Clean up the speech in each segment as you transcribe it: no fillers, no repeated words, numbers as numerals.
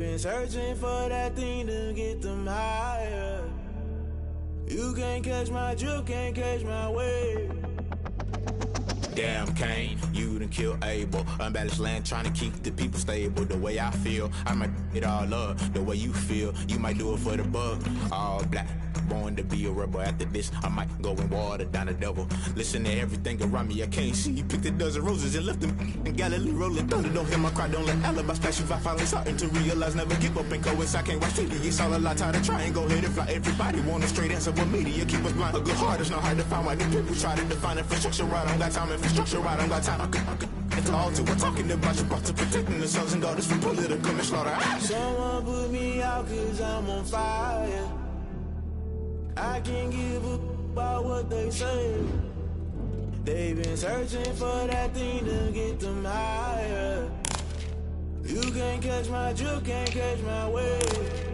Been searching for that thing to get them higher. You can't catch my drift, can't catch my wave. Damn, Kane, you done killed Abel. Unbalanced land, trying to keep the people stable. The way I feel, I might it all up. The way you feel, you might do it for the bug. All black, born to be a rebel. After this, I might go and water down the devil. Listen to everything around me, I can't see. Picked a dozen roses and left them in Galilee rolling thunder. Don't hear my cry, don't let alibis pass you. I finally starting to realize, never give up and coincide. Can't watch TV, it's all a lot. Tired of trying, go ahead and fly. Everybody want a straight answer, but media keep us blind. A good heart is not hard to find. Why these people try to define infrastructure right? I don't got time, infrastructure right, I don't got time. I could it's all to. We're talking about you, brought to protecting the sons and daughters from political slaughter. Someone put me out cause I'm on fire. I can't give a about what they say. They've been searching for that thing to get them higher. You can't catch my drift, can't catch my wave.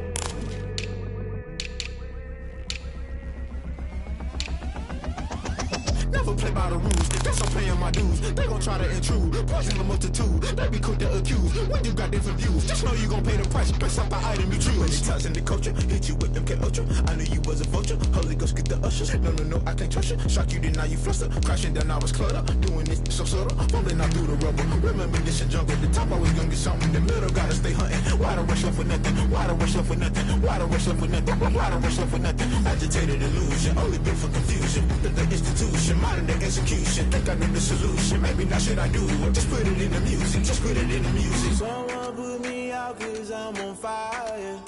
Never play by the rules, that's I'm paying my dues. They gon' try to intrude, poison the multitude. They be quick to accuse, when you got different views. Just know you gon' pay the price, based off the item you choose. Many times in the culture, hit you with MK Ultra. I knew you was a vulture, Holy Ghost get the ushers. No, I can't trust you. Shock you, then now you fluster. Crashing down, I was cluttered. Doing this so subtle, falling out through the rubble. Remember this in jungle, the top I was gonna get something. The middle gotta stay hunting. Why the rush left for nothing? Why the rush left for nothing? Why the rush left for nothing? Why the rush left for nothing? Agitated illusion, only built for confusion. The institution, modern day execution. Think I know the solution. Maybe not should I do it? Just put it in the music. Just put it in the music. Someone put me out cause I'm on fire.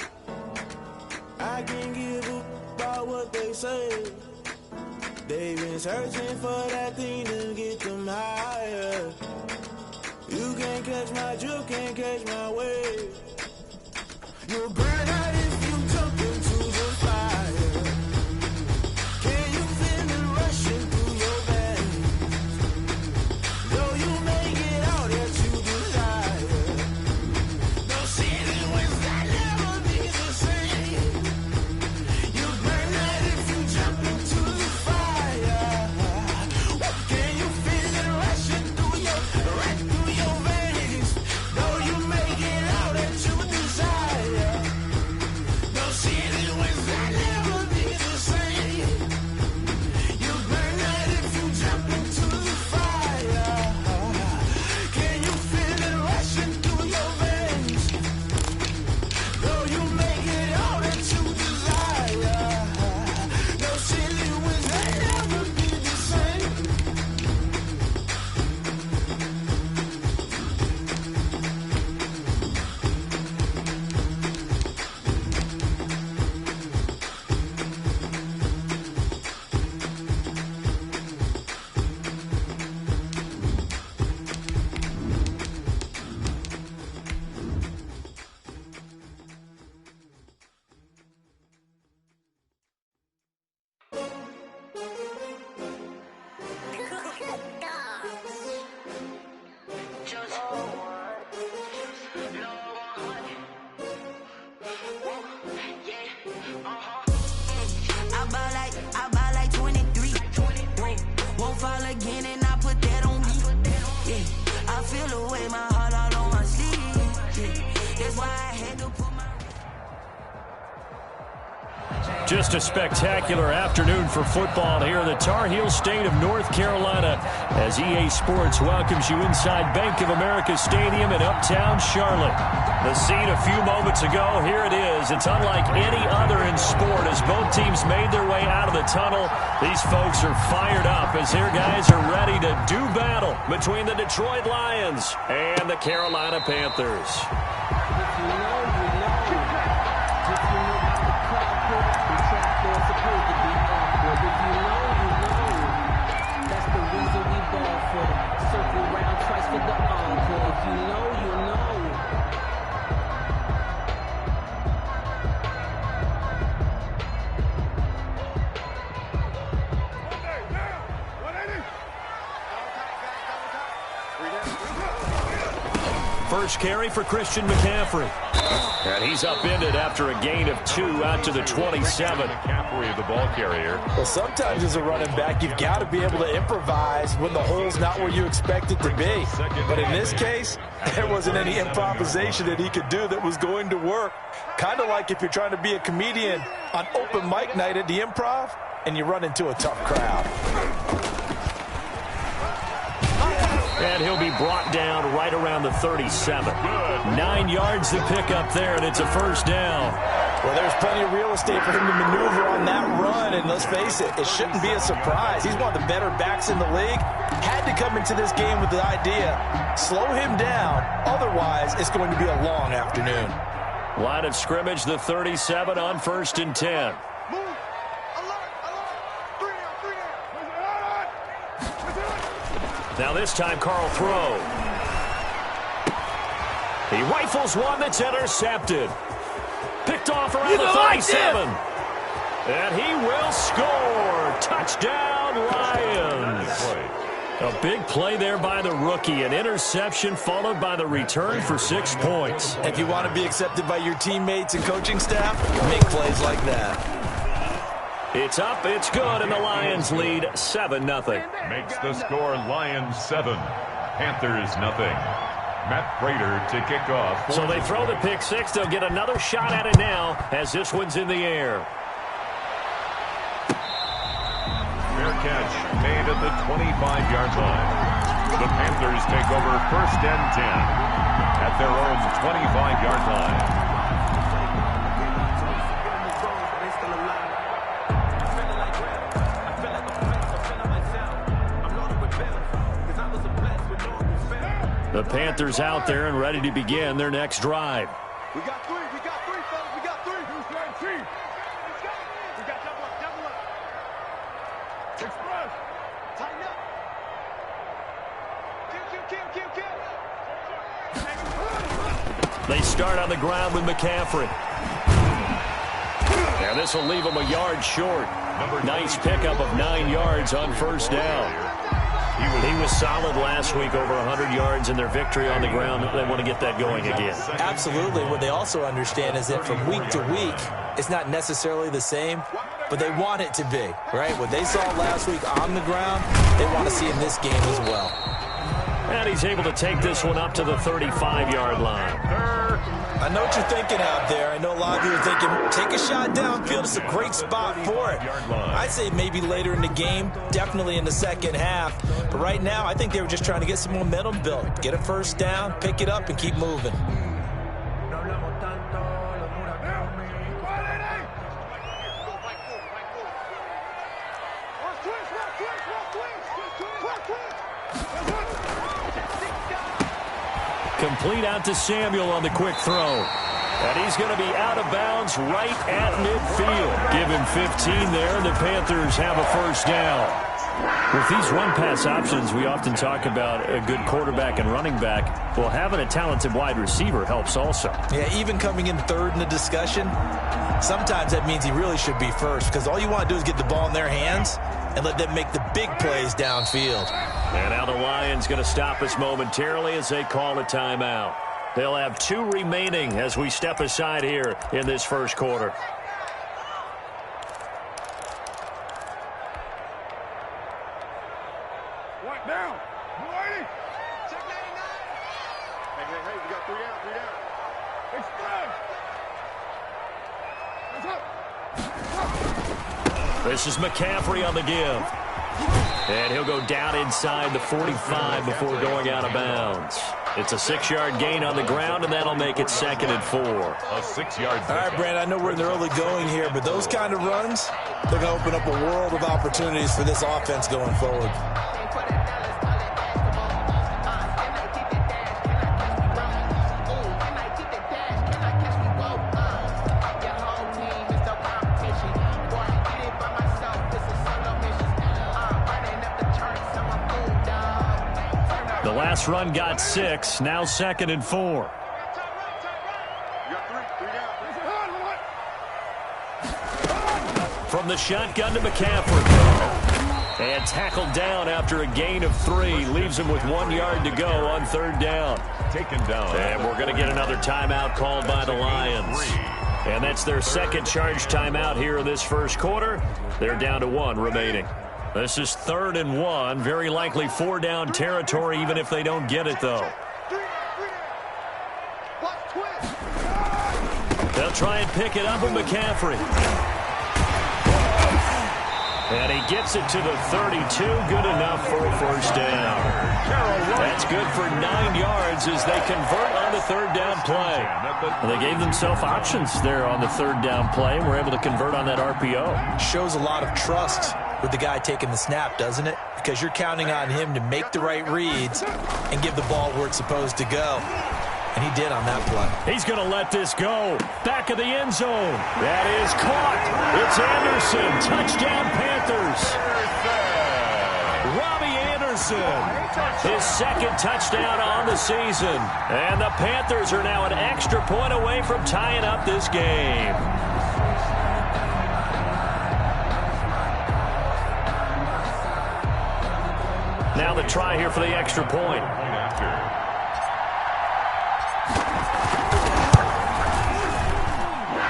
I can't give a about what they say. They've been searching for that thing to get them higher. You can't catch my drift, can't catch my wave. You'll burn out if you jump into the fire. Can you feel it rushing through your veins? Though you may get out that you desire. No ceiling winds that never be the same. You'll burn out if you jump into the fire. Can you feel it rushing through your veins? Though you may get out that you desire. No ceiling winds that never be the same. You'll burn out if you jump into the fire. Can you feel it rushing through your veins? Though you make it all that you desire. No ceiling winds that never be the same. I buy like 23. Won't fall again and I put that on me. Yeah, I feel the way my heart all on my sleeve. Yeah, that's why I had to put my... Just a spectacular afternoon for football here in the Tar Heel state of North Carolina as EA Sports welcomes you inside Bank of America Stadium in Uptown Charlotte. The scene a few moments ago, here it is. It's unlike any other in sport as both teams made their way out of the tunnel. These folks are fired up as their guys are ready to do battle between the Detroit Lions and the Carolina Panthers. First carry for Christian McCaffrey. And he's upended after a gain of 2 out to the 27. McCaffrey, the ball carrier. Well, sometimes as a running back, you've got to be able to improvise when the hole's not where you expect it to be. But in this case, there wasn't any improvisation that he could do that was going to work. Kind of like if you're trying to be a comedian on open mic night at the Improv and you run into a tough crowd. And he'll be brought down right around the 37. 9 yards to pick up there, and it's a first down. Well, there's plenty of real estate for him to maneuver on that run, and let's face it, it shouldn't be a surprise. He's one of the better backs in the league. Had to come into this game with the idea, slow him down, otherwise it's going to be a long afternoon. Line of scrimmage, the 37 on 1st and 10. Now this time, Carl throw. He rifles one that's intercepted. Picked off around the 37. And he will score. Touchdown, Lions. A big play there by the rookie. An interception followed by the return for 6 points. If you want to be accepted by your teammates and coaching staff, make plays like that. It's up, it's good, and the Lions lead 7-0. Makes the score Lions 7, Panthers nothing. Matt Prater to kick off. So they throw the pick six. They'll get another shot at it now as this one's in the air. Fair catch made at the 25-yard line. The Panthers take over 1st and 10 at their own 25-yard line. The Panthers out there and ready to begin their next drive. We got three, fellas, we got three. Who's playing team? We got double up. Express. Tighten up. Kill. They start on the ground with McCaffrey. And this will leave them a yard short. Nice pickup of 9 yards on 1st down. He was solid last week, over 100 yards in their victory on the ground. They want to get that going again. Absolutely. What they also understand is that from week to week, it's not necessarily the same, but they want it to be, right? What they saw last week on the ground, they want to see in this game as well. And he's able to take this one up to the 35-yard line. I know what you're thinking out there. I know a lot of you are thinking, take a shot downfield. It's a great spot for it. I'd say maybe later in the game, definitely in the second half. But right now, I think they were just trying to get some momentum built. Get a first down, pick it up, and keep moving. Complete out to Samuel on the quick throw. And he's going to be out of bounds right at midfield. Give him 15 there, and the Panthers have a first down. With these run-pass options, we often talk about a good quarterback and running back. Well, having a talented wide receiver helps also. Yeah, even coming in third in the discussion, sometimes that means he really should be first, because all you want to do is get the ball in their hands and let them make the big plays downfield. And now the Lions going to stop us momentarily as they call a timeout. They'll have 2 remaining as we step aside here in this first quarter. One down. Check 99. Hey, we got 3 down. Express. This is McCaffrey on the give. And he'll go down inside the 45 before going out of bounds. It's a 6-yard gain on the ground, and that'll make it 2nd and 4. A 6-yard. All right, Brandon, I know we're in the early going here, but those kind of runs, they're going to open up a world of opportunities for this offense going forward. The last run got 6, now 2nd and 4. From the shotgun to McCaffrey. And tackled down after a gain of 3. Leaves him with 1 yard to go on 3rd down. Taken down. And we're going to get another timeout called by the Lions. And that's their second charge timeout here in this first quarter. They're down to 1 remaining. This is 3rd and 1. Very likely 4-down territory, even if they don't get it, though. They'll try and pick it up with McCaffrey. And he gets it to the 32. Good enough for a first down. That's good for 9 yards as they convert on the 3rd down play. Well, they gave themselves options there on the 3rd down play and were able to convert on that RPO. Shows a lot of trust with the guy taking the snap, doesn't it? Because you're counting on him to make the right reads and give the ball where it's supposed to go. And he did on that play. He's going to let this go. Back of the end zone. That is caught. It's Anderson. Touchdown, Panthers. Robbie Anderson. His 2nd touchdown on the season. And the Panthers are now an extra point away from tying up this game. Now the try here for the extra point.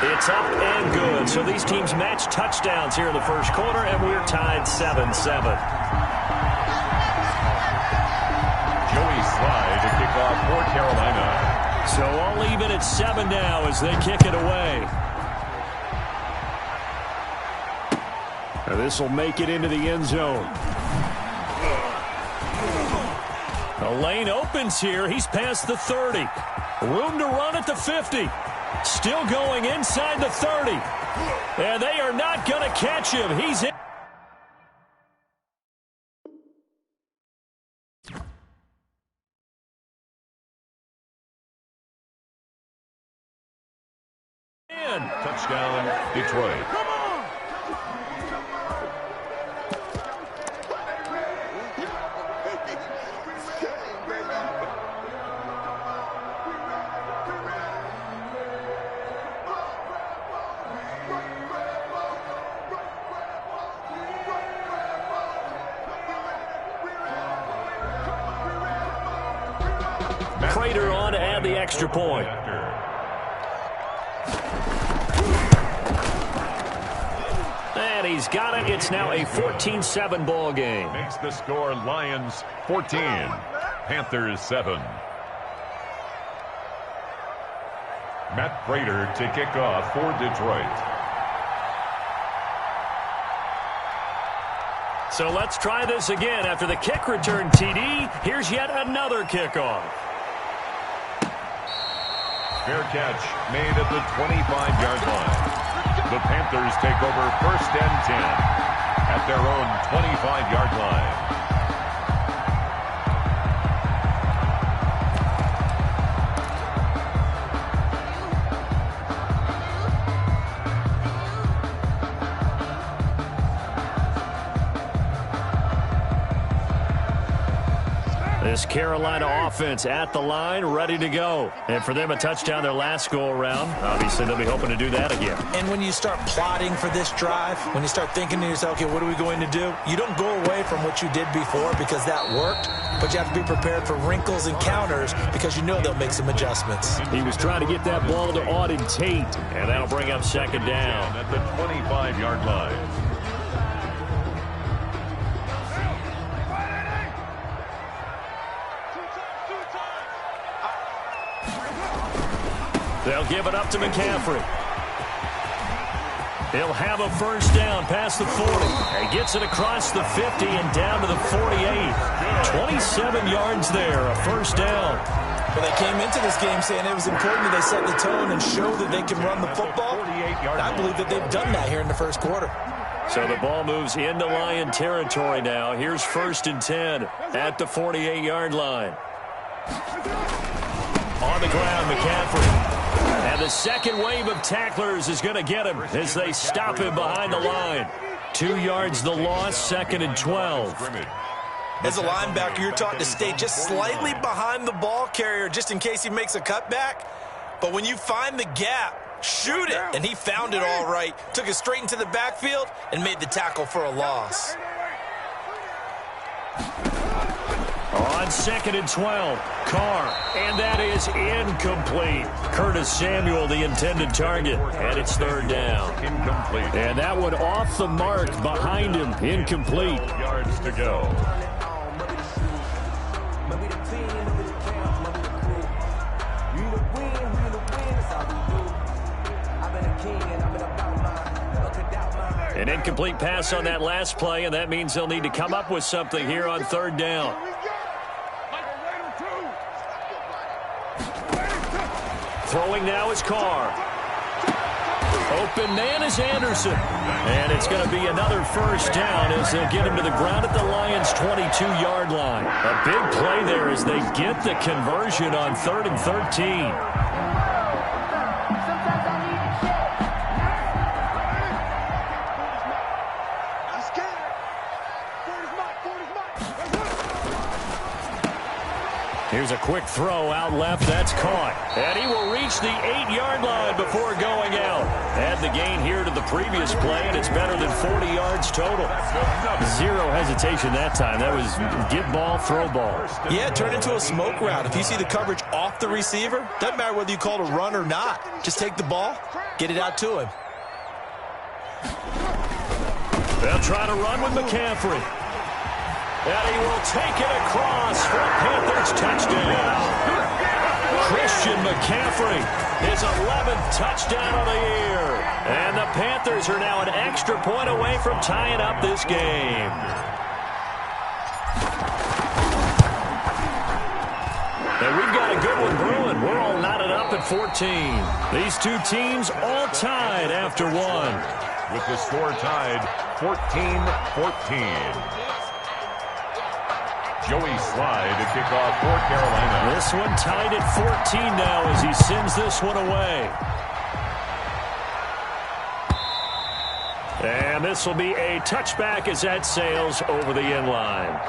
It's up and good. So these teams match touchdowns here in the first quarter, and we're tied 7-7. Joey Slye to kick off for Carolina. So all even at 7 now as they kick it away. This will make it into the end zone. The lane opens here. He's past the 30. Room to run at the 50. Still going inside the 30. And they are not going to catch him. He's in. Touchdown, Detroit. Prater on to add the extra point. And he's got it. It's now a 14-7 ball game. Makes the score Lions 14, Panthers 7. Matt Prater to kick off for Detroit. So let's try this again. After the kick return TD, here's yet another kickoff. Fair catch made at the 25-yard line. The Panthers take over 1st and 10 at their own 25-yard line. This Carolina offense at the line, ready to go. And for them, a touchdown their last go-around. Obviously, they'll be hoping to do that again. And when you start plotting for this drive, when you start thinking to yourself, okay, what are we going to do? You don't go away from what you did before because that worked, but you have to be prepared for wrinkles and counters because you know they'll make some adjustments. He was trying to get that ball to Auden Tate, and that'll bring up 2nd down. At the 25-yard line. They'll give it up to McCaffrey. He'll have a first down past the 40. He gets it across the 50 and down to the 48. 27 yards there, a first down. Well, they came into this game saying it was important that they set the tone and show that they can run the football. And I believe that they've done that here in the first quarter. So the ball moves into Lion territory now. Here's 1st and 10 at the 48-yard line. On the ground, McCaffrey. And the second wave of tacklers is going to get him as they stop him behind the line. 2 yards the loss, 2nd and 12. As a linebacker, you're taught to stay just slightly behind the ball carrier just in case he makes a cutback. But when you find the gap, shoot it. And he found it all right. Took it straight into the backfield and made the tackle for a loss. on 2nd and 12. Carr, and that is incomplete. Curtis Samuel, the intended target, and it's 3rd down. Incomplete. And that one off the mark behind him, incomplete. Yards to go. An incomplete pass on that last play, and that means they'll need to come up with something here on 3rd down. Throwing now is Carr. Open man is Anderson. And it's going to be another 1st down as they'll get him to the ground at the Lions' 22-yard line. A big play there as they get the conversion on 3rd and 13. Here's a quick throw out left. That's caught. And he will reach the 8-yard line before going out. Add the gain here to the previous play, and it's better than 40 yards total. Zero hesitation that time. That was get ball, throw ball. Yeah, turn into a smoke route. If you see the coverage off the receiver, doesn't matter whether you call it a run or not. Just take the ball, get it out to him. They'll try to run with McCaffrey. And he will take it across for a Panthers touchdown. Christian McCaffrey, his 11th touchdown of the year. And the Panthers are now an extra point away from tying up this game. And we've got a good one brewing. We're all knotted up at 14. These two teams all tied after one. With the score tied 14-14. Joey Slye to kick off for Carolina. This one tied at 14 now as he sends this one away. And this will be a touchback as that sails over the end line.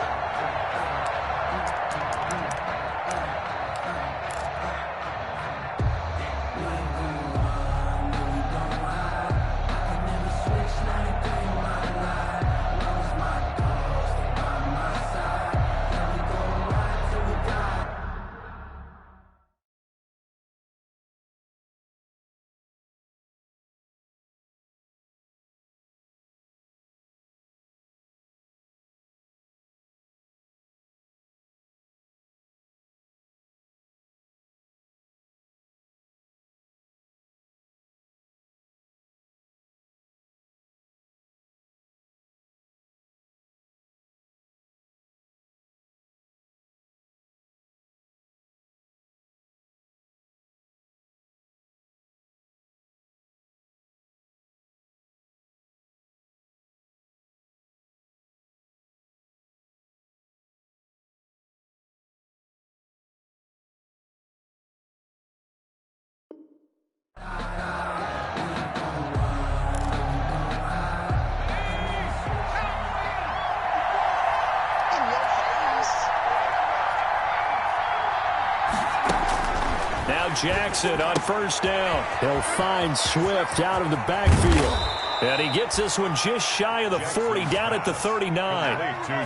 Now Jackson on 1st down. He'll find Swift out of the backfield. And he gets this one just shy of the 40, down at the 39.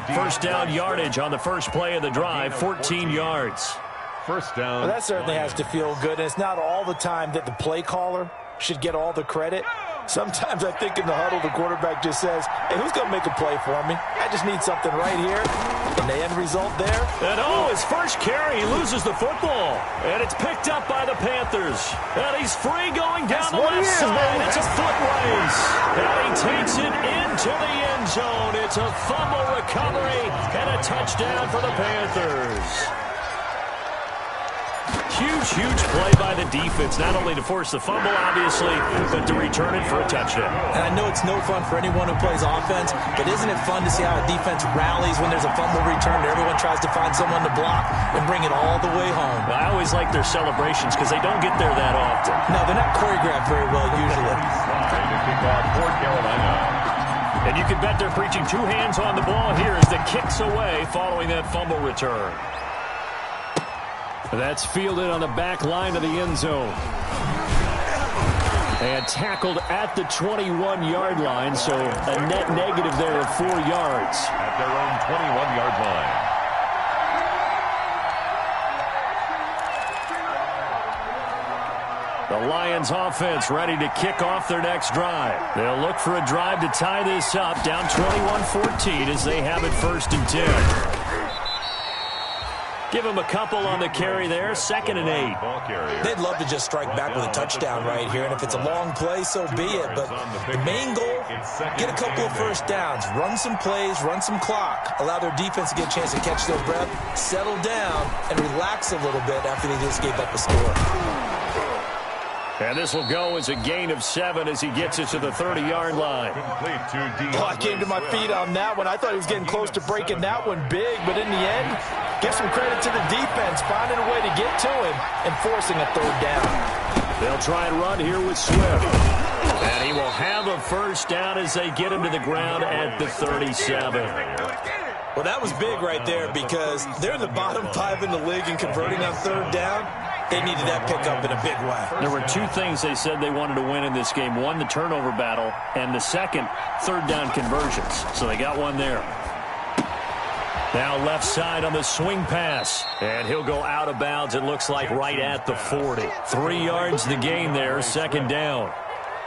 1st down yardage on the first play of the drive, 14 yards. 1st down. Well, that certainly has to feel good. And it's not all the time that the play caller should get all the credit. Sometimes I think in the huddle, the quarterback just says, hey, who's going to make a play for me? I just need something right here. And the end result there. And his first carry, he loses the football. And it's picked up by the Panthers. And he's free going down the left side. It's a foot race. And he takes it into the end zone. It's a fumble recovery and a touchdown for the Panthers. Huge play by the defense, not only to force the fumble, obviously, but to return it for a touchdown. And I know it's no fun for anyone who plays offense, but isn't it fun to see how a defense rallies when there's a fumble return and everyone tries to find someone to block and bring it all the way home? I always like their celebrations because they don't get there that often. No, they're not choreographed very well usually. To kick off for Carolina. And you can bet they're preaching two hands on the ball here as the kick's away following that fumble return. That's fielded on the back line of the end zone. And tackled at the 21-yard line, so a net negative there of 4 yards. At their own 21-yard line. The Lions offense ready to kick off their next drive. They'll look for a drive to tie this up, down 21-14 as they have it 1st and 10. Give him a couple on the carry there, 2nd and 8. They'd love to just strike back with a touchdown right here, and if it's a long play, so be it. But the main goal, get a couple of first downs, run some plays, run some clock, allow their defense to get a chance to catch their breath, settle down, and relax a little bit after they just gave up a score. And this will go as a gain of 7 as he gets it to the 30-yard line. Oh, I came to my feet on that one. I thought he was getting close to breaking that one big, but in the end, give some credit to the defense, finding a way to get to him and forcing a 3rd down. They'll try and run here with Swift. And he will have a 1st down as they get him to the ground at the 37. Well, that was big right there because they're in the bottom 5 in the league in converting on 3rd down. They needed that pickup in a big way. There were 2 things they said they wanted to win in this game. One, the turnover battle, and the second, 3rd down conversions. So they got one there. Now left side on the swing pass. And he'll go out of bounds, it looks like, right at the 40. 3 yards the gain there, 2nd down.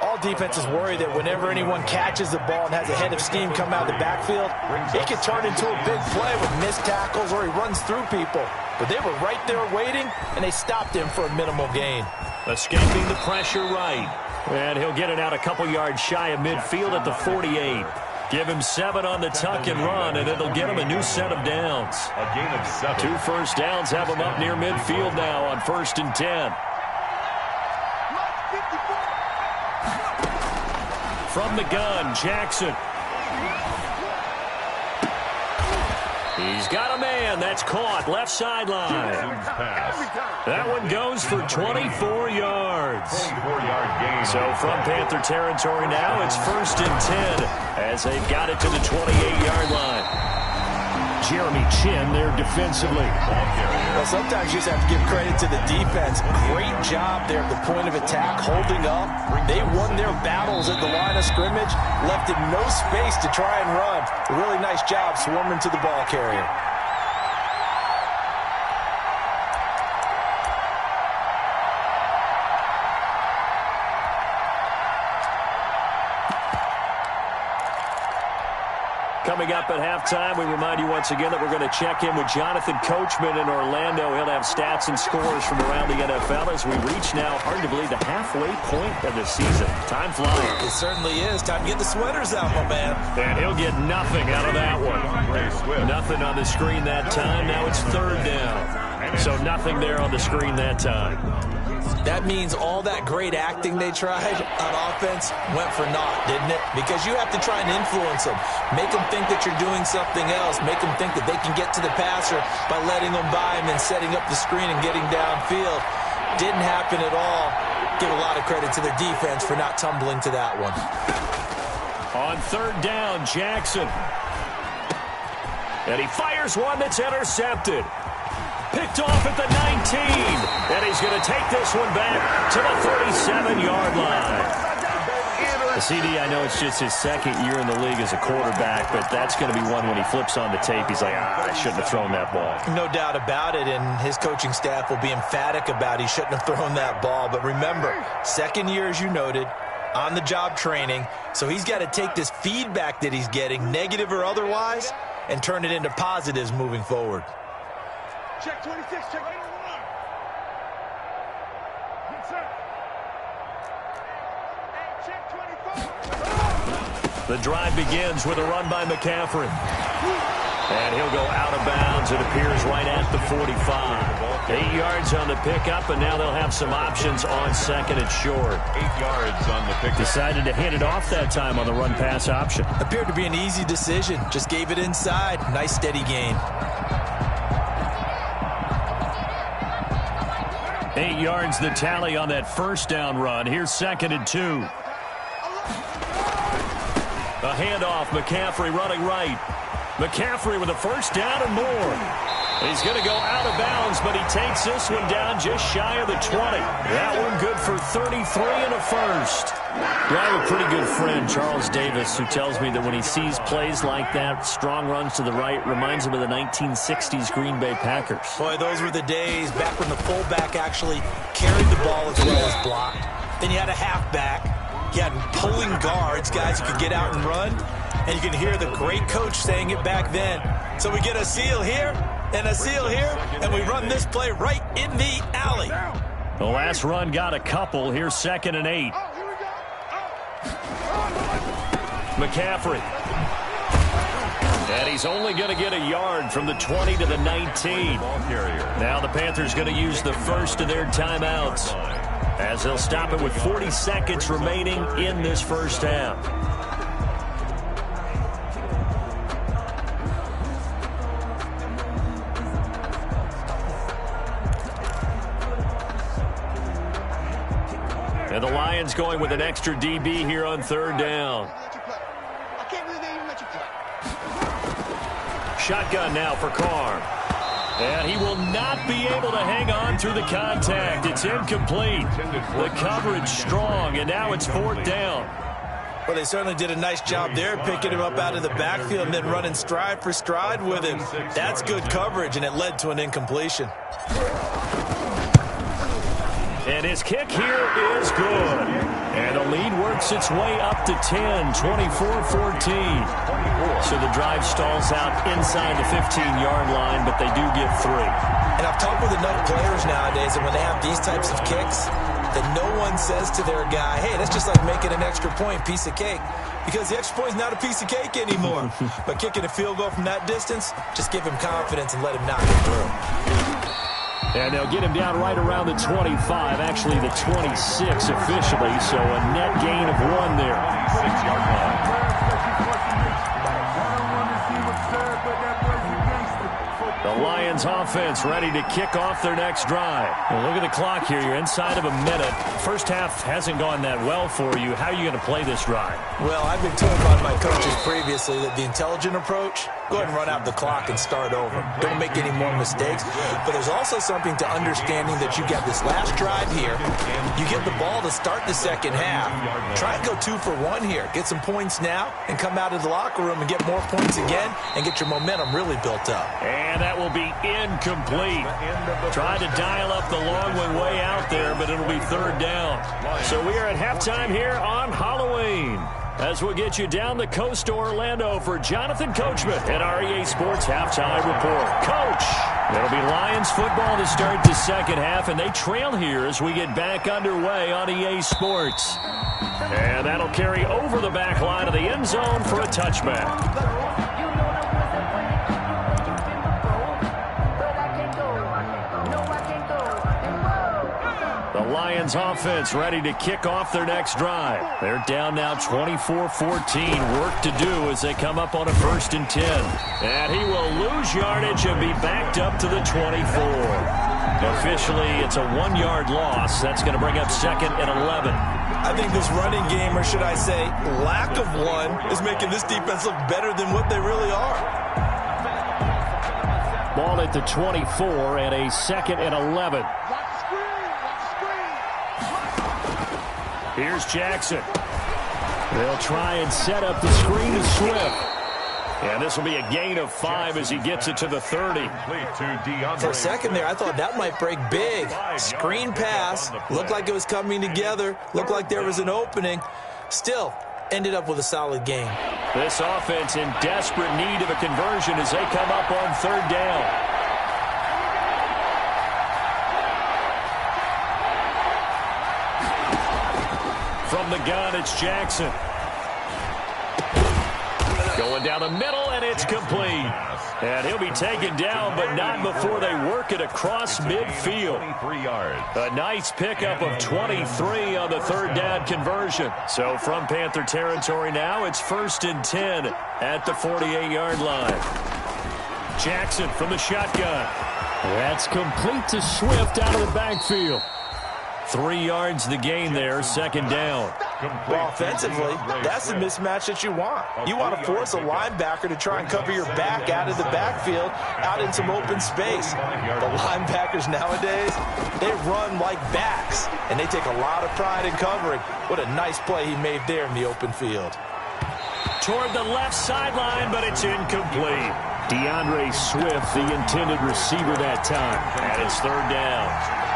All defenses worry that whenever anyone catches the ball and has a head of steam come out of the backfield, it could turn into a big play with missed tackles or he runs through people. But they were right there waiting, and they stopped him for a minimal gain. Escaping the pressure right. And he'll get it out a couple yards shy of midfield at the 48. Give him 7 on the tuck and run, and it'll get him a new set of downs. A gain of 7. 2 first downs have him up near midfield now on 1st and 10. From the gun, Jackson. He's got a man. That's caught. Left sideline. That one goes for 24 yards. 24-yard gain. So from Panther territory now, it's 1st and 10 as they've got it to the 28-yard line. Jeremy Chin there defensively. Well, sometimes you just have to give credit to the defense. Great job there at the point of attack, holding up. They won their battles at the line of scrimmage, left him no space to try and run. A really nice job swarming to the ball carrier. Coming up at halftime, we remind you once again that we're going to check in with Jonathan Coachman in Orlando. He'll have stats and scores from around the NFL as we reach now, hard to believe, the halfway point of the season. Time flying. It certainly is. Time to get the sweaters out, my man. And he'll get nothing out of that one. Nothing on the screen that time. Now it's 3rd down. So nothing there on the screen that time. That means all that great acting they tried on offense went for naught, didn't it? Because you have to try and influence them. Make them think that you're doing something else. Make them think that they can get to the passer by letting them by him and setting up the screen and getting downfield. Didn't happen at all. Give a lot of credit to the defense for not tumbling to that one. On 3rd down, Jackson. And he fires one that's intercepted. Picked off at the 19. And he's going to take this one back to the 37-yard line. The CD, I know it's just his 2nd year in the league as a quarterback, but that's going to be one when he flips on the tape. He's like, I shouldn't have thrown that ball. No doubt about it, and his coaching staff will be emphatic about he shouldn't have thrown that ball. But remember, 2nd year, as you noted, on-the-job training, so he's got to take this feedback that he's getting, negative or otherwise, and turn it into positives moving forward. Check 26, check 81. Yes, sir. Hey, check 24. The drive begins with a run by McCaffrey. And he'll go out of bounds. It appears right at the 45. 8 yards on the pickup, and now they'll have some options on 2nd and short. 8 yards on the pickup. Decided to hand it off that time on the run-pass option. Appeared to be an easy decision. Just gave it inside. Nice steady gain. 8 yards the tally on that 1st down run. Here's 2nd and 2. A handoff, McCaffrey running right. McCaffrey with a 1st down and more. He's going to go out of bounds, but he takes this one down just shy of the 20. That one good for 33 and a first. I have a pretty good friend, Charles Davis, who tells me that when he sees plays like that, strong runs to the right, reminds him of the 1960s Green Bay Packers. Boy, those were the days back when the fullback actually carried the ball as well as blocked. Then you had a halfback. You had pulling guards, guys who could get out and run. And you can hear the great coach saying it back then. So we get a seal here and a seal here, and we run this play right in the alley. The last run got a couple. Here's 2nd and 8. McCaffrey. And he's only going to get a yard from the 20 to the 19. Now the Panthers going to use the first of their timeouts, as they'll stop it with 40 seconds remaining in this first half. And the Lions going with an extra DB here on 3rd down. Shotgun now for Carr. And he will not be able to hang on through the contact. It's incomplete. The coverage strong, and now it's 4th down. Well, they certainly did a nice job there, picking him up out of the backfield and then running stride for stride with him. That's good coverage, and it led to an incompletion. And his kick here is good. And the lead works its way up to 10, 24-14. So the drive stalls out inside the 15-yard line, but they do get 3. And I've talked with enough players nowadays that when they have these types of kicks, that no one says to their guy, hey, that's just like making an extra point, piece of cake. Because the extra point is not a piece of cake anymore. But kicking a field goal from that distance, just give him confidence and let him knock it through. And they'll get him down right around the 25, actually the 26 officially, so a net gain of 1 there. 6-yard line. The Lions offense ready to kick off their next drive. Well, look at the clock here. You're inside of a minute. First half hasn't gone that well for you. How are you going to play this drive? Well, I've been told by my coaches previously that the intelligent approach, go ahead and run out the clock and start over. Don't make any more mistakes. But there's also something to understanding that you get this last drive here. You get the ball to start the second half. Try and go 2 for 1 here. Get some points now and come out of the locker room and get more points again and get your momentum really built up. And that will be incomplete. Tried to dial up the long one way out there, but it'll be 3rd down. So we are at halftime here on Halloween, as we'll get you down the coast to Orlando for Jonathan Coachman at our EA Sports Halftime Report. Coach, it'll be Lions football to start the second half, and they trail here as we get back underway on EA Sports. And that'll carry over the back line of the end zone for a touchback. The Lions offense ready to kick off their next drive. They're down now 24-14. Work to do as they come up on a 1st and 10. And he will lose yardage and be backed up to the 24. Officially, it's a 1-yard loss. That's going to bring up 2nd and 11. I think this running game, or should I say lack of one, is making this defense look better than what they really are. Ball at the 24 and a 2nd and 11. Here's Jackson. They'll try and set up the screen to Swift. And this will be a gain of 5 as he gets it to the 30. For a second there, I thought that might break big. Screen pass. Looked like it was coming together. Looked like there was an opening. Still, ended up with a solid game. This offense in desperate need of a conversion as they come up on 3rd down. From the gun, it's Jackson. Going down the middle, and it's complete. And he'll be taken down, but not before they work it across midfield. A nice pickup of 23 on the 3rd down conversion. So from Panther territory now, it's 1st and 10 at the 48-yard line. Jackson from the shotgun. That's complete to Swift out of the backfield. 3 yards the gain there, second down. Well, offensively, that's the mismatch that you want. You want to force a linebacker to try and cover your back out of the backfield, out in some open space. The linebackers nowadays, they run like backs, and they take a lot of pride in covering. What a nice play he made there in the open field. Toward the left sideline, but it's incomplete. DeAndre Swift, the intended receiver that time, and it's third down.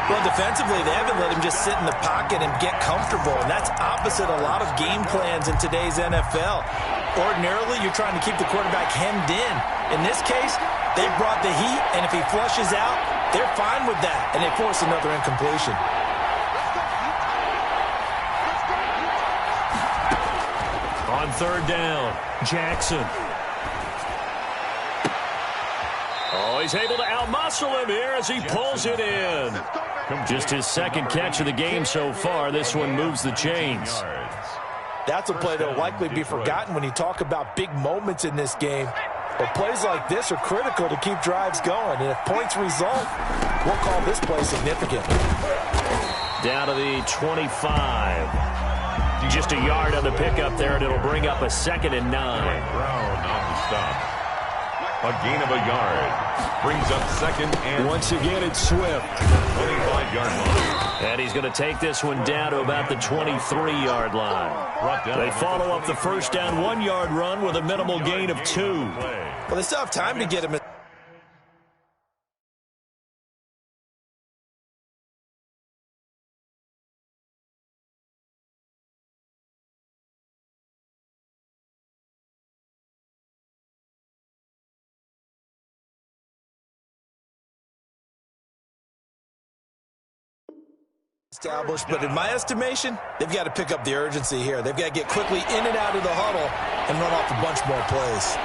Well, defensively, they haven't let him just sit in the pocket and get comfortable, and that's opposite a lot of game plans in today's NFL. Ordinarily, you're trying to keep the quarterback hemmed in. In this case, they brought the heat, and if he flushes out, they're fine with that, and they force another incompletion. On third down, Jackson. Oh, he's able to outmuscle him here as he pulls it in. Just his second catch of the game so far. This one moves the chains. That's a play that will likely be forgotten when you talk about big moments in this game. But plays like this are critical to keep drives going. And if points result, we'll call this play significant. Down to the 25. Just a yard on the pickup there, and it'll bring up a 2nd and 9. Brown on the stop. A gain of a yard. Brings up 2nd and... Once again, it's Swift. 25-yard line. And he's going to take this one down to about the 23-yard line. They follow up the first down 1-yard run with a minimal gain of 2. Well, they still have time to get him in. Established, but in my estimation, they've got to pick up the urgency here. They've got to get quickly in and out of the huddle and run off a bunch more plays.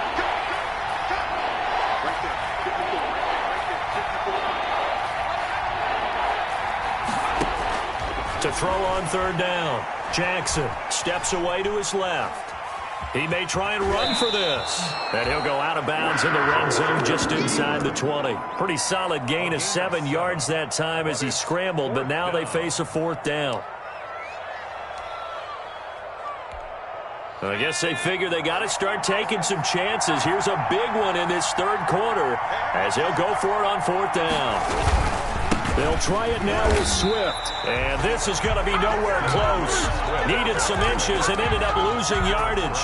To throw on third down, Jackson steps away to his left. He may try and run for this. And he'll go out of bounds in the red zone just inside the 20. Pretty solid gain of 7 yards that time as he scrambled, but now they face a 4th down. I guess they figure they got to start taking some chances. Here's a big one in this third quarter as he'll go for it on 4th down. They'll try it now with Swift. And this is going to be nowhere close. Needed some inches and ended up losing yardage.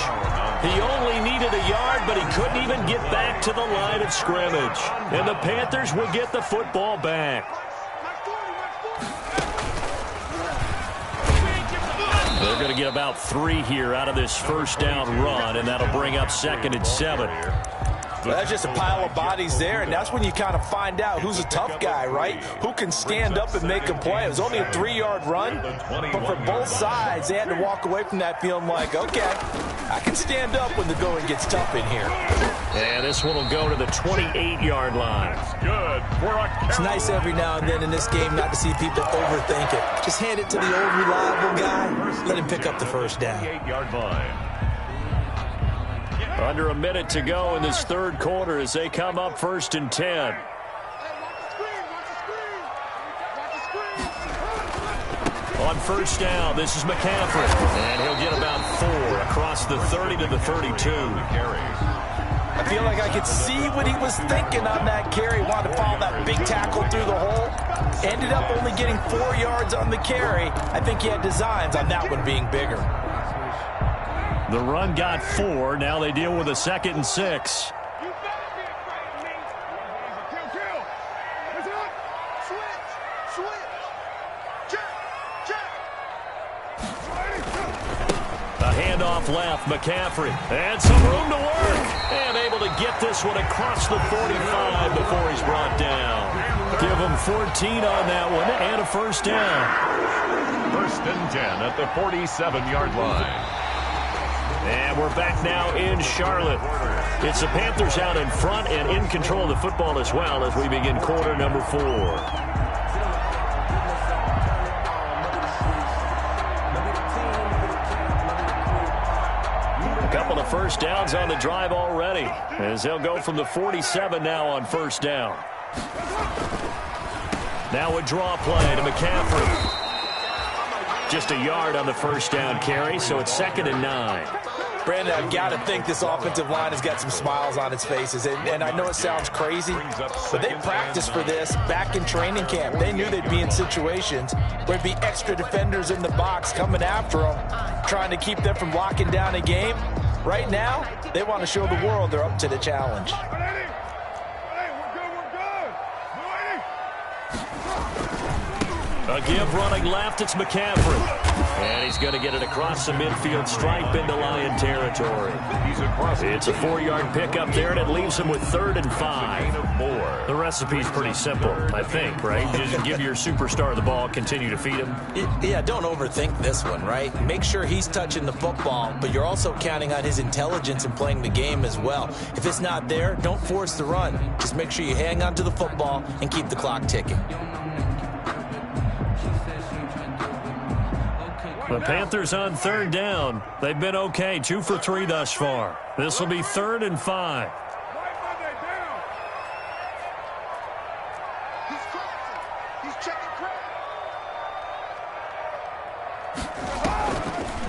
He only needed a yard, but he couldn't even get back to the line of scrimmage. And the Panthers will get the football back. They're going to get about 3 here out of this first down run, and that'll bring up 2nd and 7. Well, that's just a pile of bodies there, and that's when you kind of find out who's a tough guy, right? Who can stand up and make a play. It was only a 3-yard run, but for both sides, they had to walk away from that feeling like, okay, I can stand up when the going gets tough in here. And this one will go to the 28-yard line. Good. It's nice every now and then in this game not to see people overthink it. Just hand it to the old reliable guy, let him pick up the first down. 28-yard line. Under a minute to go in this third quarter as they come up 1st and 10. On first down, this is McCaffrey. And he'll get about 4 across the 30 to the 32. I feel like I could see what he was thinking on that carry. Wanted to follow that big tackle through the hole. Ended up only getting 4 yards on the carry. I think he had designs on that one being bigger. The run got 4. Now they deal with a 2nd and 6. A handoff left, McCaffrey. And some room to work. And able to get this one across the 45 before he's brought down. Give him 14 on that one and a first down. 1st and 10 at the 47-yard line. And we're back now in Charlotte. It's the Panthers out in front and in control of the football as well as we begin quarter number 4. A couple of first downs on the drive already as they'll go from the 47 now on first down. Now a draw play to McCaffrey. Just a yard on the first down carry, so it's 2nd and 9. Brandon, I've got to think this offensive line has got some smiles on its faces. And I know it sounds crazy, but they practiced for this back in training camp. They knew they'd be in situations where there'd be extra defenders in the box coming after them, trying to keep them from locking down a game. Right now, they want to show the world they're up to the challenge. A give running left, it's McCaffrey. And he's going to get it across the midfield stripe into Lion territory. It's a 4-yard pickup there, and it leaves him with 3rd and 5. The recipe's pretty simple, I think, right? Just give your superstar the ball, continue to feed him. Yeah, don't overthink this one, right? Make sure he's touching the football, but you're also counting on his intelligence in playing the game as well. If it's not there, don't force the run. Just make sure you hang on to the football and keep the clock ticking. The Panthers on 3rd down. They've been okay, 2 for 3 thus far. This will be 3rd and 5.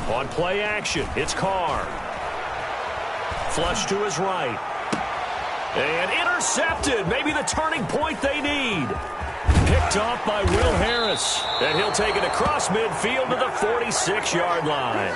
On play action, it's Carr. Flush to his right. And intercepted. Maybe the turning point they need. Picked off by Will Harris. And he'll take it across midfield to the 46-yard line.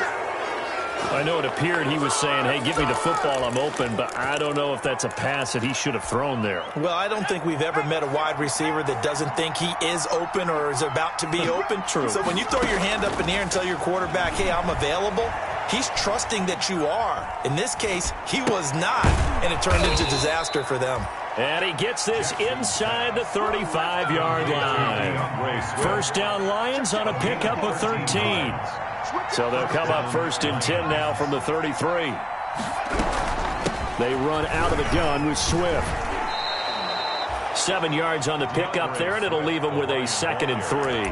I know it appeared he was saying, hey, give me the football, I'm open, but I don't know if that's a pass that he should have thrown there. Well, I don't think we've ever met a wide receiver that doesn't think he is open or is about to be open. True. So when you throw your hand up in the air and tell your quarterback, hey, I'm available, he's trusting that you are. In this case, he was not, and it turned into disaster for them. And he gets this inside the 35-yard line. First down Lions on a pickup of 13. So they'll come up 1st and 10 now from the 33. They run out of the gun with Swift. 7 yards on the pickup there, and it'll leave them with a 2nd and 3.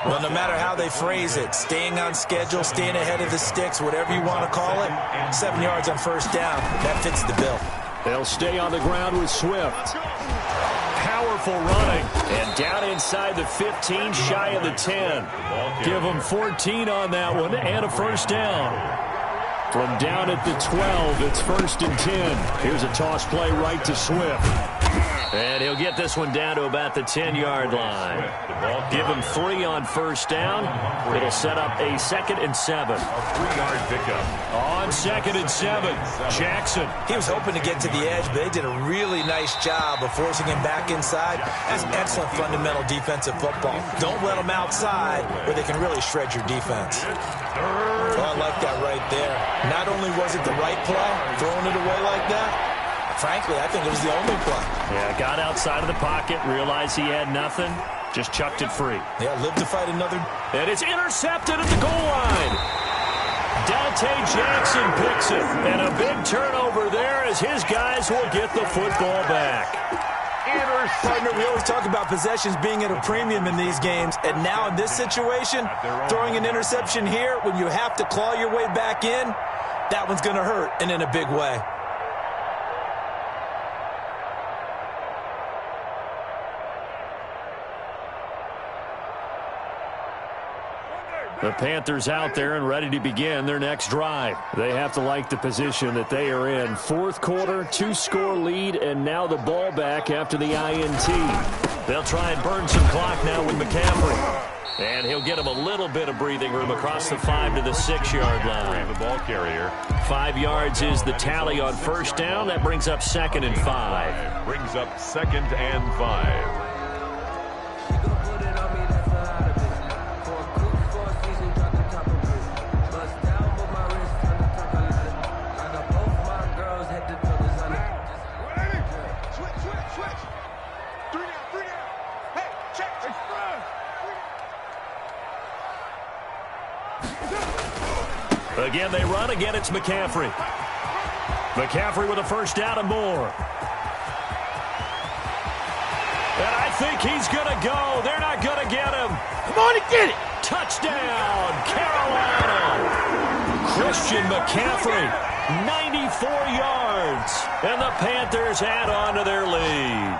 Well, no matter how they phrase it, staying on schedule, staying ahead of the sticks, whatever you want to call it, 7 yards on first down, that fits the bill. They'll stay on the ground with Swift. Powerful running. And down inside the 15, shy of the 10. Give them 14 on that one and a first down. From down at the 12, it's 1st and 10. Here's a toss play right to Swift. And he'll get this one down to about the 10-yard line. Give him 3 on first down. It'll set up a 2nd and 7. A 3-yard pickup. On 2nd and 7, Jackson. He was hoping to get to the edge, but they did a really nice job of forcing him back inside. That's excellent fundamental defensive football. Don't let them outside where they can really shred your defense. Oh, I like that right there. Not only was it the right play, throwing it away like that, frankly, I think it was the only play. Yeah, got outside of the pocket, realized he had nothing, just chucked it free. Yeah, lived to fight another. And it's intercepted at the goal line. Dante Jackson picks it. And a big turnover there as his guys will get the football back. Partner, we always talk about possessions being at a premium in these games, and now in this situation, throwing an interception here when you have to claw your way back in, that one's going to hurt, and in a big way. The Panthers out there and ready to begin their next drive. They have to like the position that they are in. 4th quarter, 2-score lead, and now the ball back after the INT. They'll try and burn some clock now with McCaffrey. And he'll get him a little bit of breathing room across the 5 to the 6-yard line. The ball carrier. 5 yards is the tally on first down. That brings up 2nd and 5. Brings up 2nd and 5. Again, they run. Again, it's McCaffrey. McCaffrey with a first down and more. And I think he's going to go. They're not going to get him. Come on and get it. Touchdown, Carolina. Christian McCaffrey, 94 yards. And the Panthers add on to their lead.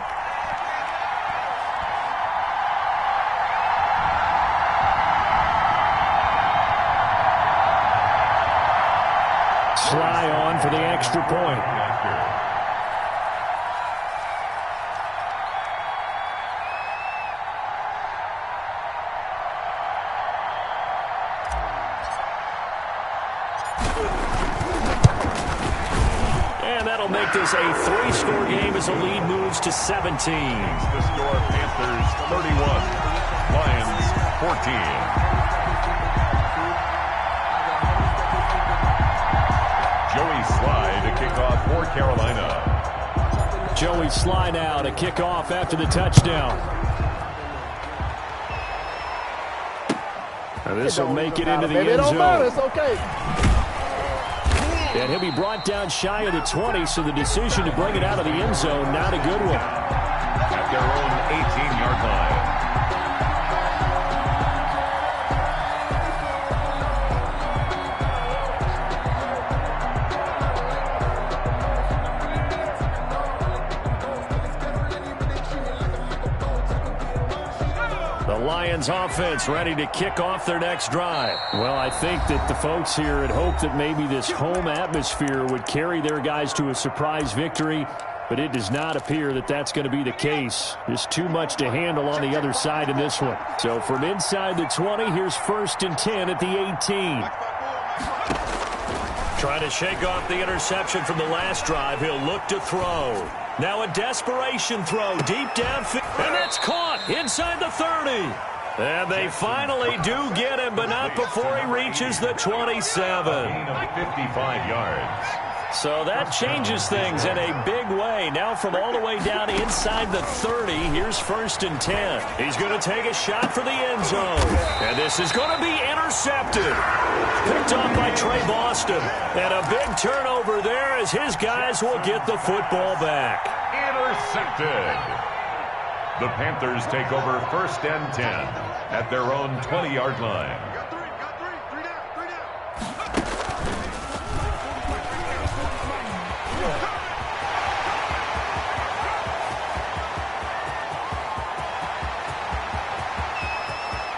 Sly on for the extra point. And that'll make this a 3-score game as the lead moves to 17. The score, Panthers 31, Lions 14. Joey Sly to kick off for Carolina. Joey Sly now to kick off after the touchdown. Now this will make it into the end zone. It's okay. And he'll be brought down shy of the 20, so the decision to bring it out of the end zone, not a good one. At their own 18-yard line. Lions offense ready to kick off their next drive. Well, I think that the folks here had hoped that maybe this home atmosphere would carry their guys to a surprise victory, but it does not appear that that's going to be the case. There's too much to handle on the other side in this one. So from inside the 20, here's 1st and 10 at the 18. Trying to shake off the interception from the last drive. He'll look to throw. Now a desperation throw deep downfield. And that's caught inside the 30. And they finally do get him, but not before he reaches the 27. 55 yards. So that changes things in a big way. Now from all the way down inside the 30, here's 1st and 10. He's going to take a shot for the end zone. And this is going to be intercepted. Picked off by Trey Boston. And a big turnover there as his guys will get the football back. Intercepted. The Panthers take over 1st and 10 at their own 20-yard line.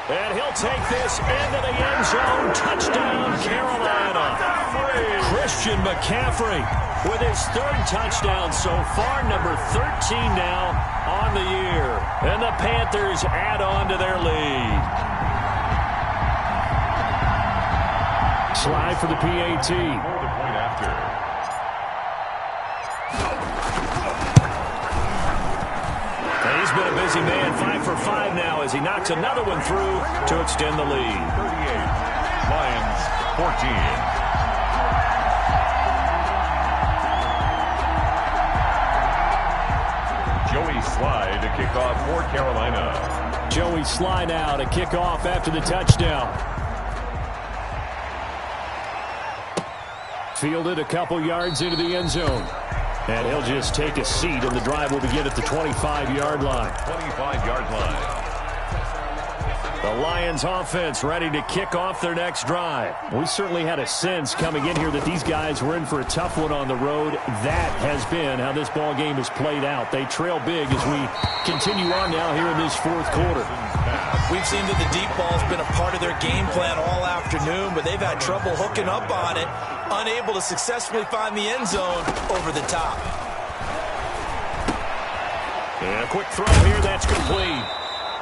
And he'll take this into the end zone. Touchdown, Carolina. Christian McCaffrey with his 3rd touchdown so far, number 13 now on the year. And the Panthers add on to their lead. Slide for the PAT. For the point after. He's been a busy man, 5 for 5 now as he knocks another one through to extend the lead. 38, Lions 14. Joey Sly to kick off for Carolina. Joey Sly now to kick off after the touchdown. Fielded a couple yards into the end zone. And he'll just take a seat, and the drive will begin at the 25-yard line. 25-yard line. The Lions offense ready to kick off their next drive. We certainly had a sense coming in here that these guys were in for a tough one on the road. That has been how this ball game has played out. They trail big as we continue on now here in this 4th quarter. We've seen that the deep ball has been a part of their game plan all afternoon, but they've had trouble hooking up on it, unable to successfully find the end zone over the top. And a quick throw here, that's complete.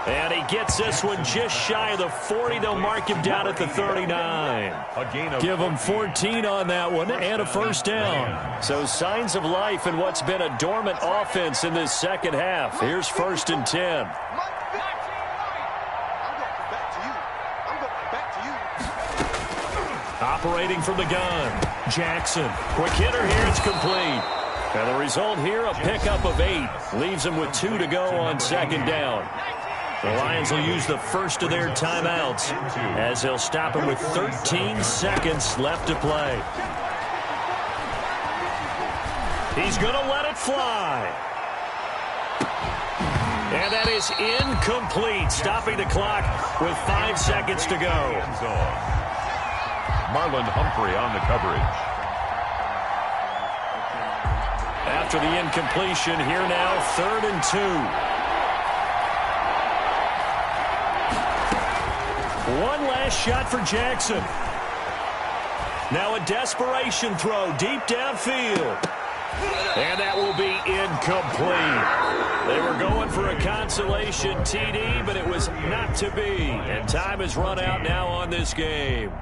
And he gets this one just shy of the 40. They'll mark him down at the 39. Give him 14 on that one and a 1st down. So signs of life in what's been a dormant offense in this second half. Here's 1st and 10. Operating from the gun, Jackson. Quick hitter here, it's complete. And the result here, a pickup of 8. Leaves them with 2 to go on 2nd down. The Lions will use the first of their timeouts as they'll stop him with 13 seconds left to play. He's going to let it fly. And that is incomplete, stopping the clock with 5 seconds to go. Marlon Humphrey on the coverage. After the incompletion, here now, 3rd and 2. One last shot for Jackson. Now a desperation throw deep downfield. And that will be incomplete. They were going for a consolation TD, but it was not to be. And time has run out now on this game.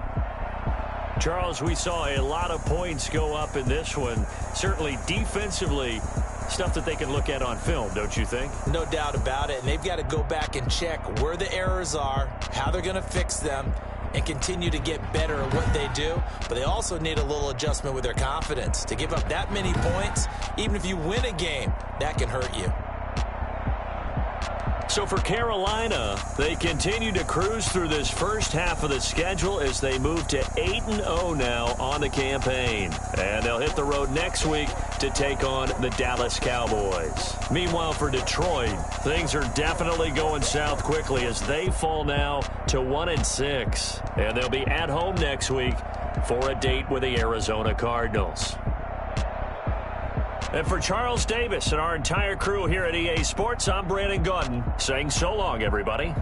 Charles, we saw a lot of points go up in this one. Certainly defensively, stuff that they can look at on film, don't you think? No doubt about it. And they've got to go back and check where the errors are, how they're going to fix them, and continue to get better at what they do. But they also need a little adjustment with their confidence. To give up that many points, even if you win a game, that can hurt you. So for Carolina, they continue to cruise through this first half of the schedule as they move to 8-0 now on the campaign. And they'll hit the road next week to take on the Dallas Cowboys. Meanwhile, for Detroit, things are definitely going south quickly as they fall now to 1-6. And they'll be at home next week for a date with the Arizona Cardinals. And for Charles Davis and our entire crew here at EA Sports, I'm Brandon Gaudin saying so long, everybody.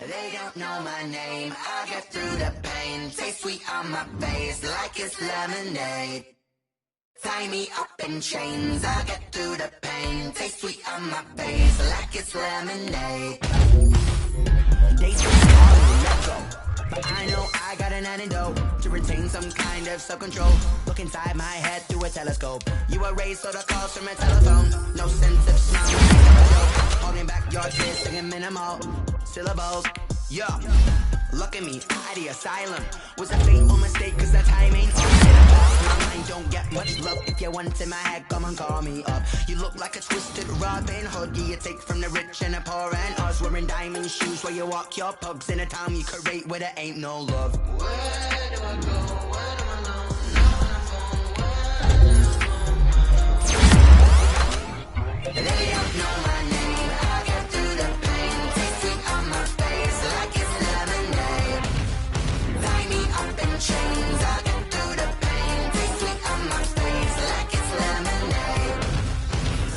They don't know my name, I get through the pain. Taste sweet on my face like it's lemonade. Tie me up in chains, I get through the pain. Taste sweet on my face like it's lemonade. They say sorry, let go. But I know I got an antidote to retain some kind of self-control. Look inside my head through a telescope. You erase all the calls from a telephone. No sense of smile, holding back your tears, singing minimal syllables. Yeah, look at me, at the asylum. Was a fateful mistake, cause the timing my mind don't get much love. If you want in my head, come and call me up. You look like a twisted Robin Hood. You take from the rich and the poor and us. Wearing diamond shoes where you walk your pugs in a town you create where there ain't no love. Where do I go? Where do I know? They don't know my name. I get through the pain. Taste sweet on my face like it's lemonade. Tie me up in chains. I get through the pain. Taste sweet on my face like it's lemonade.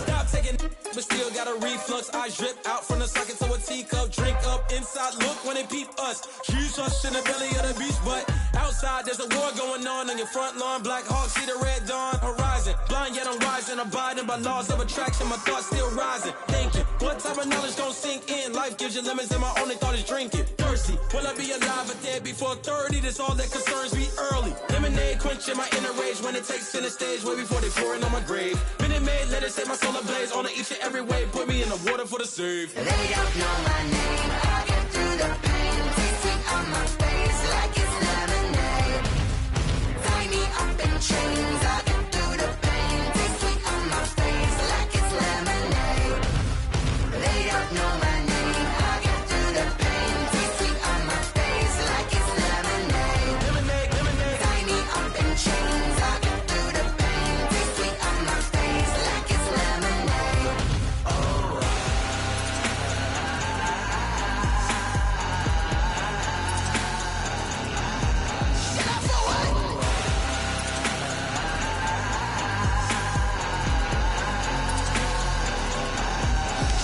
Stop taking, but still got a reflux. I drip out from the socket to a teacup. Drink up inside. Look when they peep us. Huge us in the belly of the beach, but outside there's a war going on your front lawn. Black Hawk see the red dawn horizon. Blind yet I'm rising, abiding by laws of attraction. My thoughts still rising. Thinking, what type of knowledge don't sink in? Life gives you lemons and my only thought is drinking. Thirsty, will I be alive or dead before 30? That's all that concerns me early. Lemonade quenching my inner rage when it takes center stage way before they pour it on my grave. Minute Maid, let it set my soul ablaze. On each and every way, put me in the water for the save. They don't know my name. I get through the pain. Taste sweet on my face like it's lemonade. Tie me up in chains. I get through the pain. Taste sweet on my face like it's lemonade. They don't know my name. I get through the pain. Taste sweet on my face like it's lemonade. Lemonade, lemonade. Tie me up in chains. I get through the pain. Taste sweet on my face like it's lemonade. Oh. Shut up for what?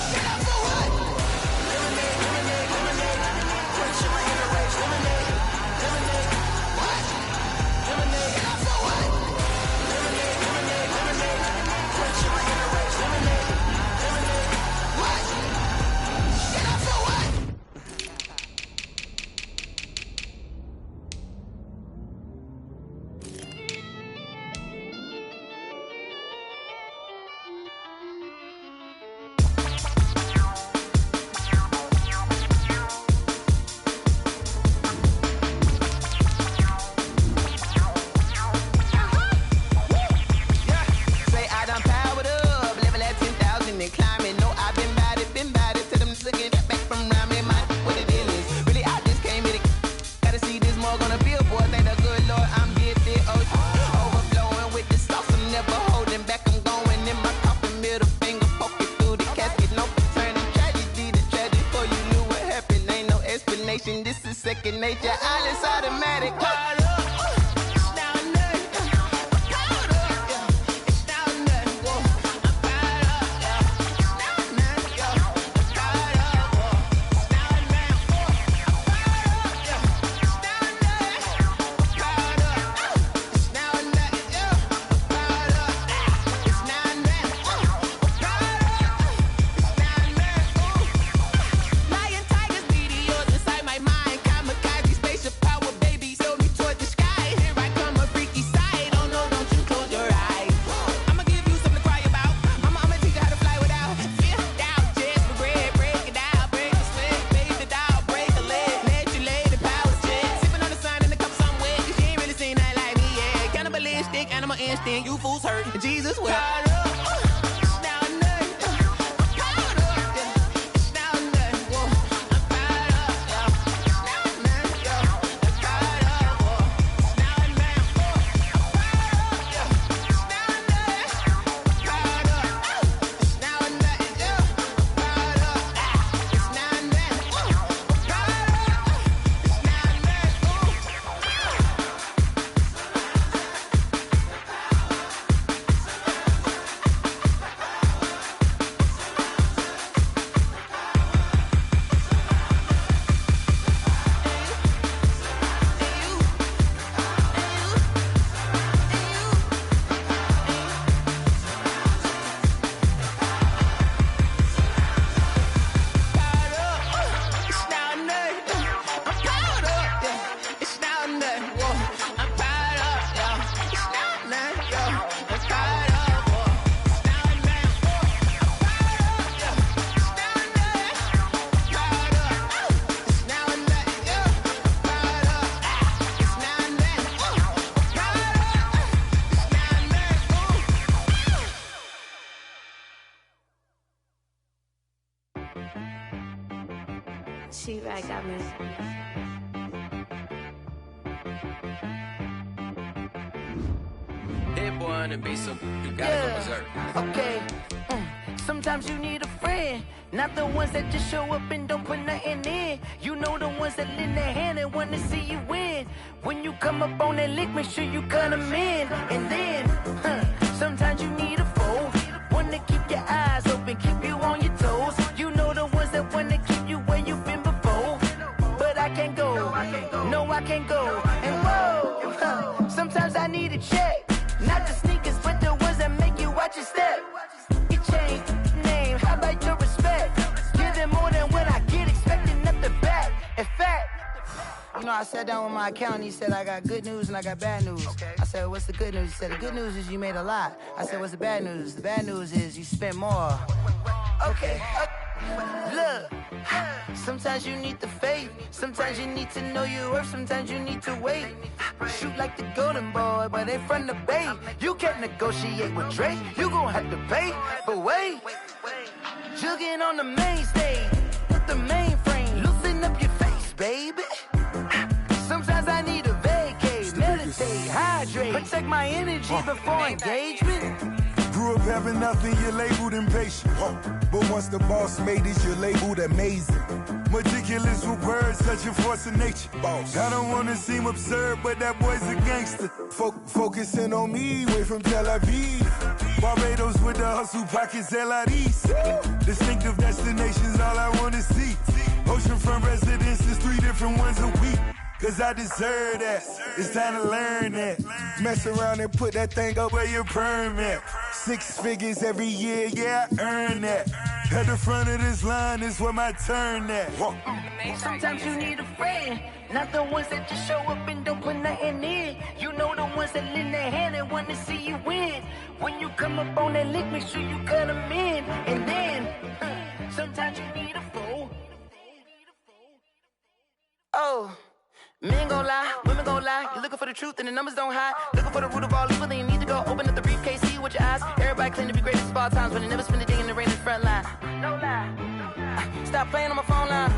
Shut up for what? Lemonade, lemonade, lemonade. Quenching my inner rage. Lemonade, lemonade. What? Lemonade, Shut up for what? lemonade, lemonade, lemonade. Quenching my inner rage. Lemonade, lemonade. What? Shut up for what? Say I done powered up, level at 10,000 and climbing. No, I've been bad it to them looking back from round me. My what it is, really I just came here to gotta see this more gonna billboard. Thank the good Lord I'm gifted. Overflowing with the sauce, I'm never holding back. I'm going in my coffin, middle finger poking through the casket. No returning tragedy, the tragic for you knew what happened. Ain't no explanation, this is second nature. All is automatic. Caught up. It's down there. Caught up. It's down there. I'm caught up. It's down there. Caught up. It's down there. It's down there. Caught up. It's down there. Caught up. It's down there. Caught up. It's down there. Lion, tigers, meteors inside my mind. Kamikaze, spaceship power, baby. Sold me torch She right got me. That boy on the beat, so you gotta go berserk. Okay. Sometimes you need a friend, not the ones that just show up and don't put nothing in. You know the ones that lend their hand and want to see you win. When you come up on that lick, make sure you cut them in. And then, sometimes you need a foe, one to keep your eyes open, keep you on your toes. You know the ones that want to keep you where you've been before. But I can't go, no I can't go. And whoa, sometimes I need a check, not the sneakers, but the ones that make you watch your step. Your chain, name, how about your respect? Give them more than what I get, expecting nothing back. In fact, you know, I sat down with my accountant, he said I got good news and I got bad news. I said, what's the good news? He said, the good news is you made a lot. I said, what's the bad news? The bad news is you spent more. Okay, look, sometimes you need the faith, sometimes you need to know your worth, sometimes you need to wait. Shoot like the golden boy, but they from the bay. You can't negotiate with Drake, you gon' have to pay. But wait, jugging on the main stage, with the mainframe, loosen up your face, baby. Sometimes I need a vacate, meditate, hydrate, protect my energy before engagement. Grew up having nothing, you're labeled impatient. But once the boss made it, you're labeled amazing. Meticulous with words, such a force of nature. I don't wanna seem absurd, but that boy's a gangster. Focusing on me, way from Tel Aviv. Barbados with the hustle pockets, LIDs. Distinctive destinations, all I wanna see. Oceanfront residences, 3 different ones a week. Cause I deserve that, it's time to learn that. Mess around and put that thing up where your permit. 6 figures every year, yeah, I earn that. At the front of this line is where my turn at. Sometimes you need a friend, not the ones that just show up and don't put nothing in. You know the ones that lend their hand and want to see you win. When you come up on that lick, make sure you cut them in. And then, sometimes you need a foe. Oh. Men gon' lie, women gon' lie. You're looking for the truth and the numbers don't hide. Looking for the root of all evil, then you need to go open up the briefcase, see with your eyes. Everybody claim to be greatest of all times, but they never spend a day in the rain in the front line. No lie. Stop playing on my phone line.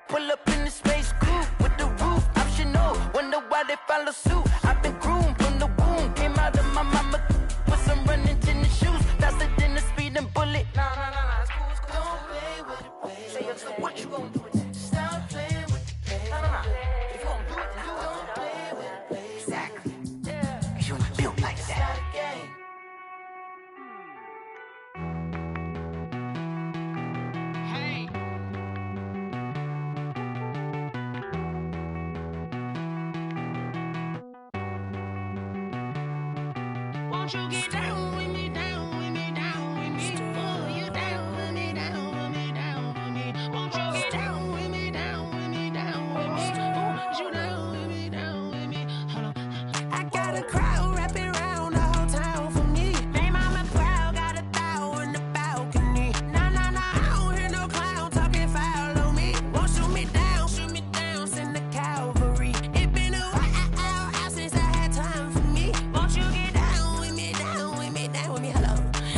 Pull up in the space coupe with the roof optional. Wonder why they follow suit. I've been groomed from the womb. Came out of my mama with some running tennis shoes. Faster than the speeding bullet. Nah, it's cool, it's cool. Don't play with it, baby. Say what you gon' do with it? Stop playing. If you gon' do it, then you don't play with it, baby. Exactly. Cause you ain't built like that. Hey. Won't you get down with me, down with me, down with me? Oh, you down with me, down with me, down with me. Won't you get down with me, down with me, down with me? Oh, you down with me, down with me? Hold on. I got a crowd wrapping around the whole town for me. Name on my proud, got a thou in the balcony. Nah, I don't hear no clown talking foul on me. Won't shoot me down, send the cavalry. It been a while since I had time for me. Won't you get down with me, down with me, down with me? Hello.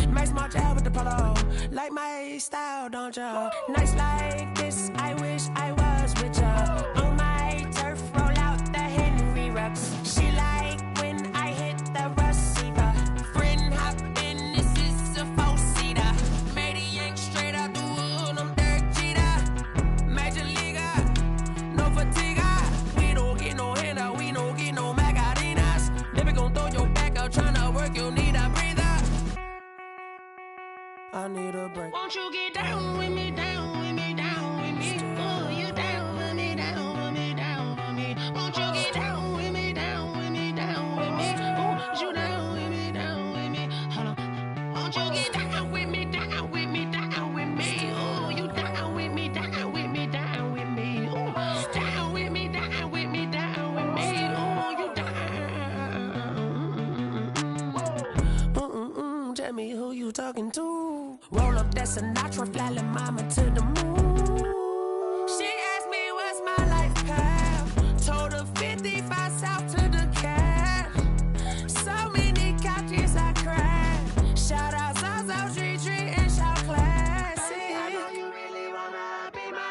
Max March out with the polo. Like my style, don't you? Nights like this, I wish I was with you. On my turf, roll out the Henry Rux. She like when I hit the receiver. Friend hop in, this is a 4-seater. Made a yank straight out the wood, I'm Derek Jeter. Major leaguer, no fatigue. We don't get no handout, we don't get no Magarinas. Never gon' throw your back out, tryna work, you need a breather. I need a break. Won't you get down with me, down with me, down with me? Oh, you down with me, down with me, down with me? Won't you get down with me, down with me, down with me? Oh, you down with me, down with me? Hold on. Won't you get down with me, down with me, down with me? Oh, you down with me, down with me, down with me? Oh, down with me, down with me, down with me? Oh, you down. Tell me who you talking to. Roll up that Sinatra, fly la mama to the moon. She asked me what's my life path. Told her 55 south to the cat. So many couches I cried. Shout out South Street and shout classy. I know you really wanna be my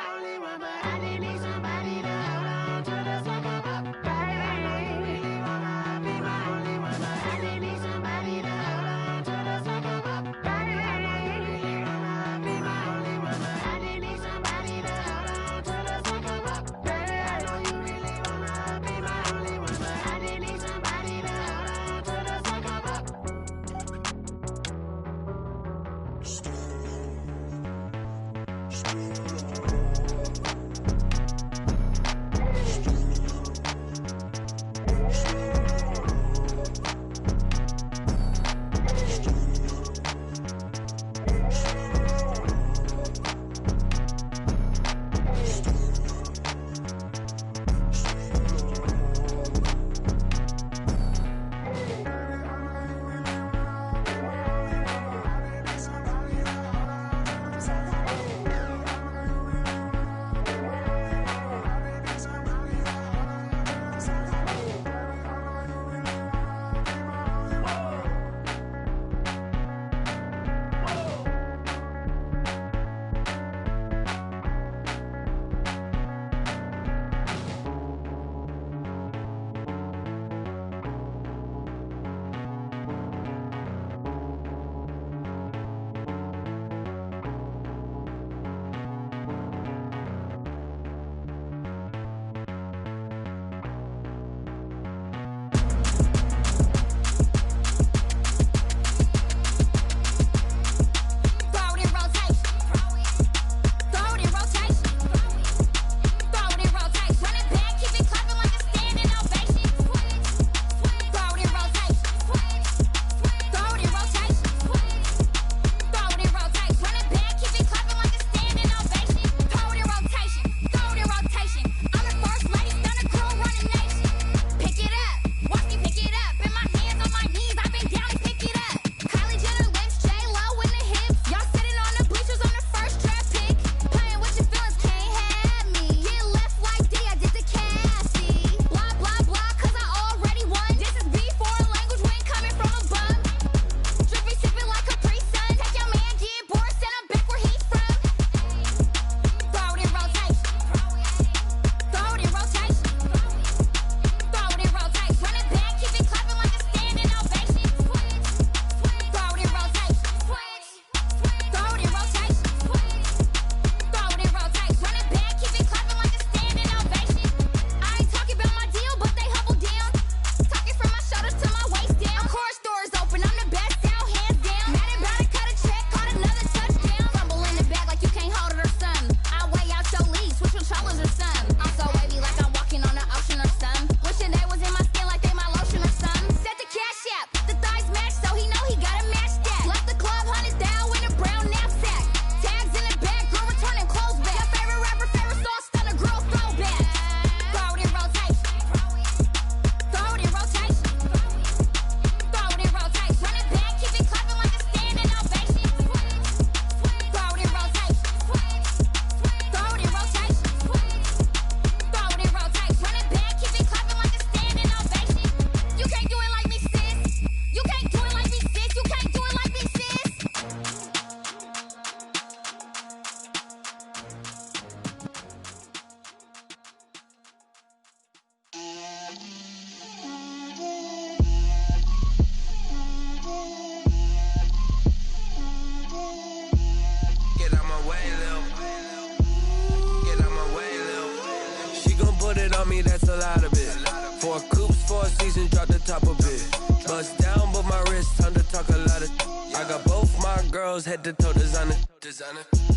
on me, that's a lot of it. 4 coops, 4 seasons, drop the top of it. Bust down, but my wrist, time to talk a lot of. I got both my girls, head to toe designer.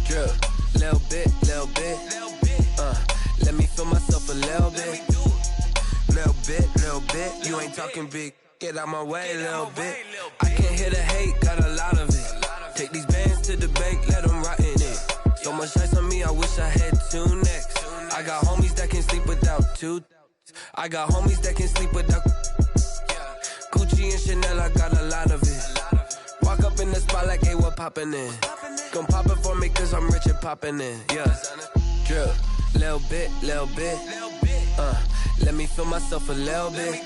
Drip, little bit. Let me feel myself a little bit. Little bit. You ain't talking big. Get out my way, little bit. I can't hear the hate, got a lot of it. Take these bands to the bank, let them rot in it. So much ice on me, I wish I had 2 necks. I got homies that can sleep without 2. I got homies that can sleep without Gucci and Chanel, I got a lot of it. Walk up in the spot like, hey, what poppin' in? Gon' pop it for me cause I'm rich and poppin' in. Yeah, drip, little bit. Let me feel myself a little bit.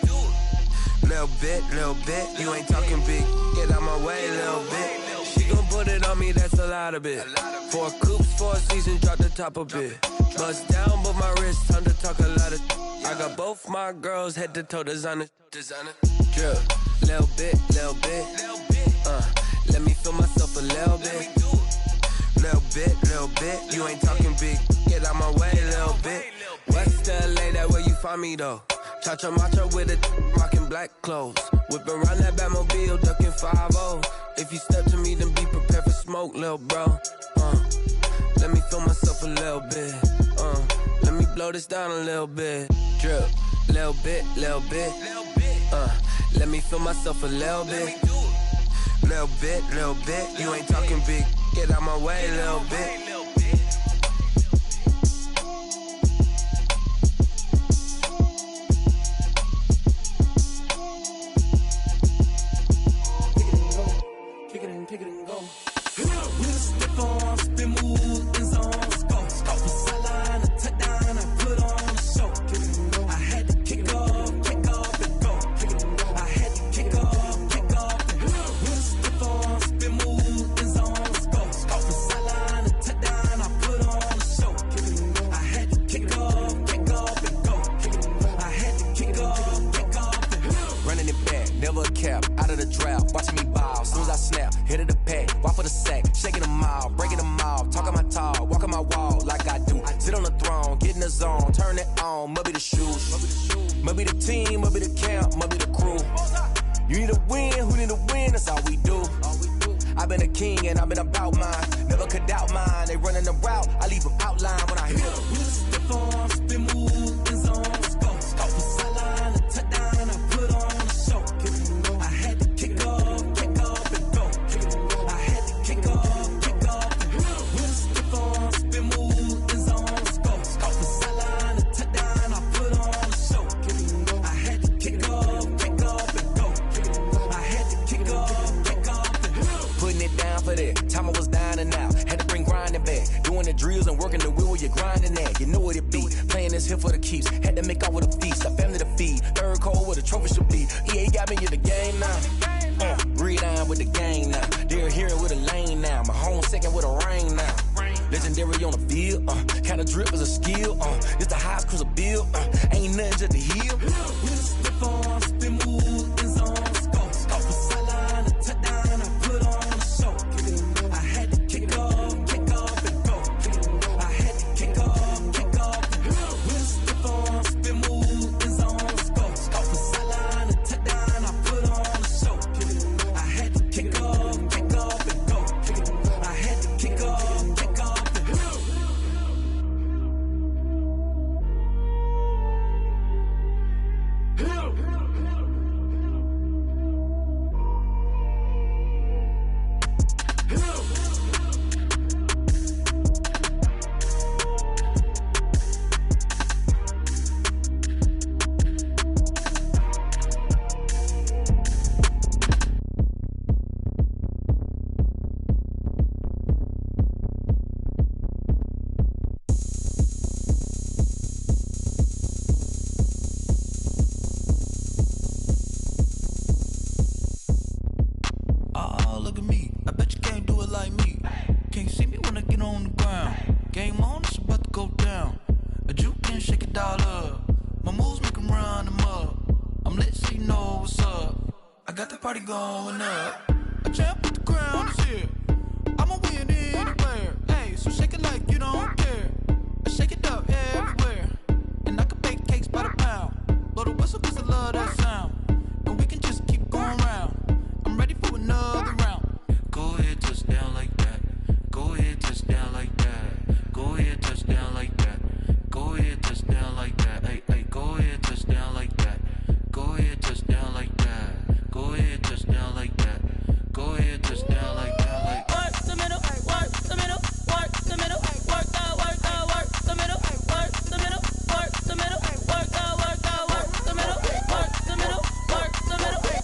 Little bit. You ain't talking big. Get out my way, little bit. She gon' put it on me, that's a lot of it. 4 coops, 4 seasons, drop the top of it. Bust down, but my wrist, time to talk a lot of. I got both my girls, head to toe designer. Drip, little bit. Let me feel myself a little bit. Little bit. You ain't talking big. Get out my way, little bit. West LA, that where you find me though. Cha-cha matcha with it, rockin' black clothes. Whip around that Batmobile, ducking 5-0. If you step to me, then be prepared for smoke, little bro. Let me feel myself a little bit. Let me blow this down a little bit. Drip, little bit, little bit. Let me feel myself a little bit. Little bit, little bit. You ain't talking big. Get out my way, little bit. Going up. A champ with the crown is here. I'ma win anywhere. Hey, so shake it like you don't care. I shake it up everywhere. And I can bake cakes by the pound. Blow the whistle 'cause I love that sound. And we can just keep going round. I'm ready for another round. Go ahead, touch down like that. Go ahead, touch down like that. Go ahead, touch down like that. Go ahead, touch down like that. Hey, hey, go ahead, touch down like that. Go ahead, touch down like that. Go ahead, touch down like that. Go ahead, touch down like that. Like work the middle, work the middle, work the middle, work the middle, work the middle, work the middle, work the middle, work the middle, work the middle, work the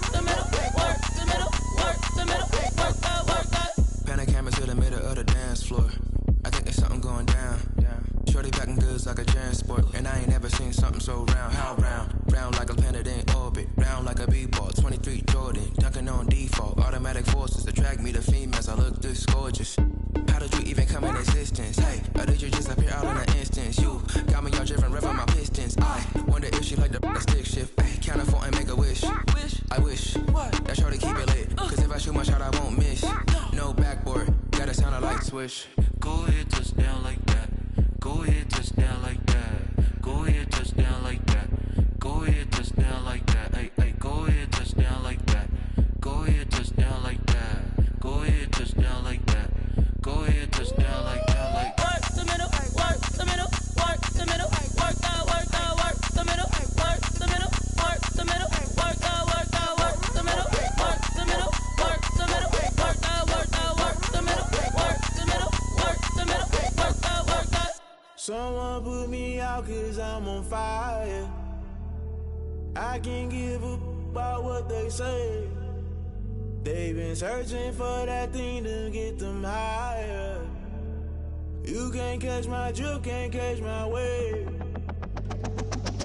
middle, work the middle, work the middle, work the middle, work the. Pan the camera to the middle of the dance floor. I think there's something going down. Shorty packing goods like a transport, and I ain't never seen something so round. How round? Round like a planet in orbit, round like a b-ball. 23 Jordan, dunking on default. Automatic forces attract me to females. I look this gorgeous. How did you even come in existence? Hey, or did you just appear out in an instance? You got me all driven, revving my pistons. I wonder if she like the stick shift. Hey, count it 4 and make a wish. I wish that shorty keep it lit. 'Cause if I shoot my shot, I won't miss. No backboard, gotta sound a light switch. Go ahead, touch down like that. Go ahead, touch down like that. Go ahead, touch down like that. Go ahead, touch down like that. Hey, hey, go ahead, touch down like that. Go ahead, touch down like that. Go ahead. I'm on fire. I can't give up about what they say. They've been searching for that thing to get them higher. You can't catch my drift, can't catch my wave.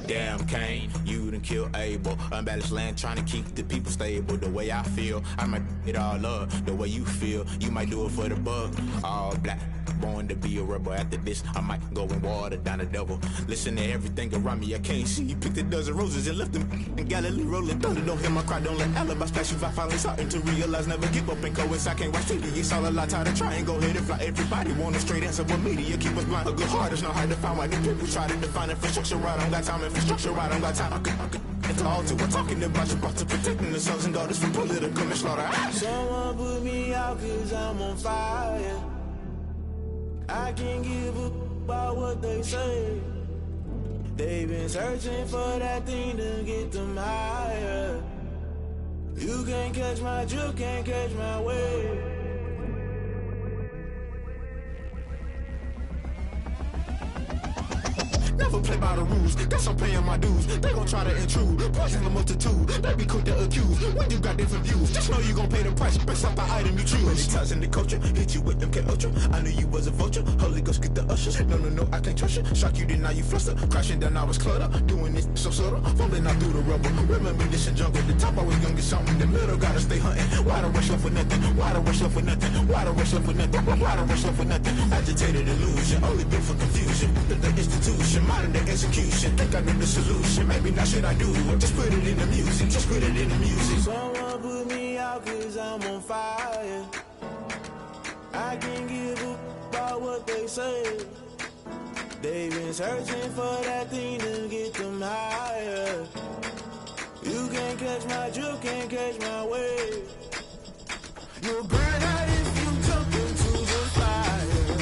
Damn, Kane, you done killed Abel. Unbalanced land, trying to keep the people stable. The way I feel, I might it all up. The way you feel, you might do it for the buck. All black, born to be a rebel. After this, I might go and water down the devil. Listen to everything around me, I can't see. Picked a dozen roses and left them in Galilee rolling thunder. Don't hear my cry, don't let alibis pass you. I finally starting to realize, never give up and coincide. Can't watch TV, it's all a lot. Tired of trying, go ahead and fly. Everybody want a straight answer, but media keep us blind. A good heart is not hard to find. Why the people try to define infrastructure right? I don't got time, infrastructure right, I don't got time. I could it's all to. We're talking about you, about to protecting the sons and daughters from political manslaughter. Someone put me out cause I'm on fire. I can't give up about what they say. They've been searching for that thing to get them higher. You can't catch my drift, can't catch my wave. Never play by the rules, guess I'm paying my dues. They gon' try to intrude, poison the multitude. They be quick to accuse, when you got different views. Just know you gon' pay the price, based off the item you choose. Many times in the culture, hit you with them K-Ultra. I knew you was a vulture, Holy Ghost get the ushers. No, I can't trust you. Shock you, then now you fluster. Crashing down, I was cluttered. Doing this so subtle, falling out through the rubble. Remember this in jungle, the top I was young and something. The middle gotta stay hunting. Why the rush left for nothing? Why the rush left for nothing? Why the rush left for nothing? Why the rush left for nothing? Agitated illusion, only built for confusion. The institution, modern day execution. Think I know the solution. Maybe not should I do it? Just put it in the music. Just put it in the music. Someone put me out cause I'm on fire. I can't give up about what they say. They've been searching for that thing to get them higher. You can't catch my drift, can't catch my wave. You'll burn out if you jump into the fire.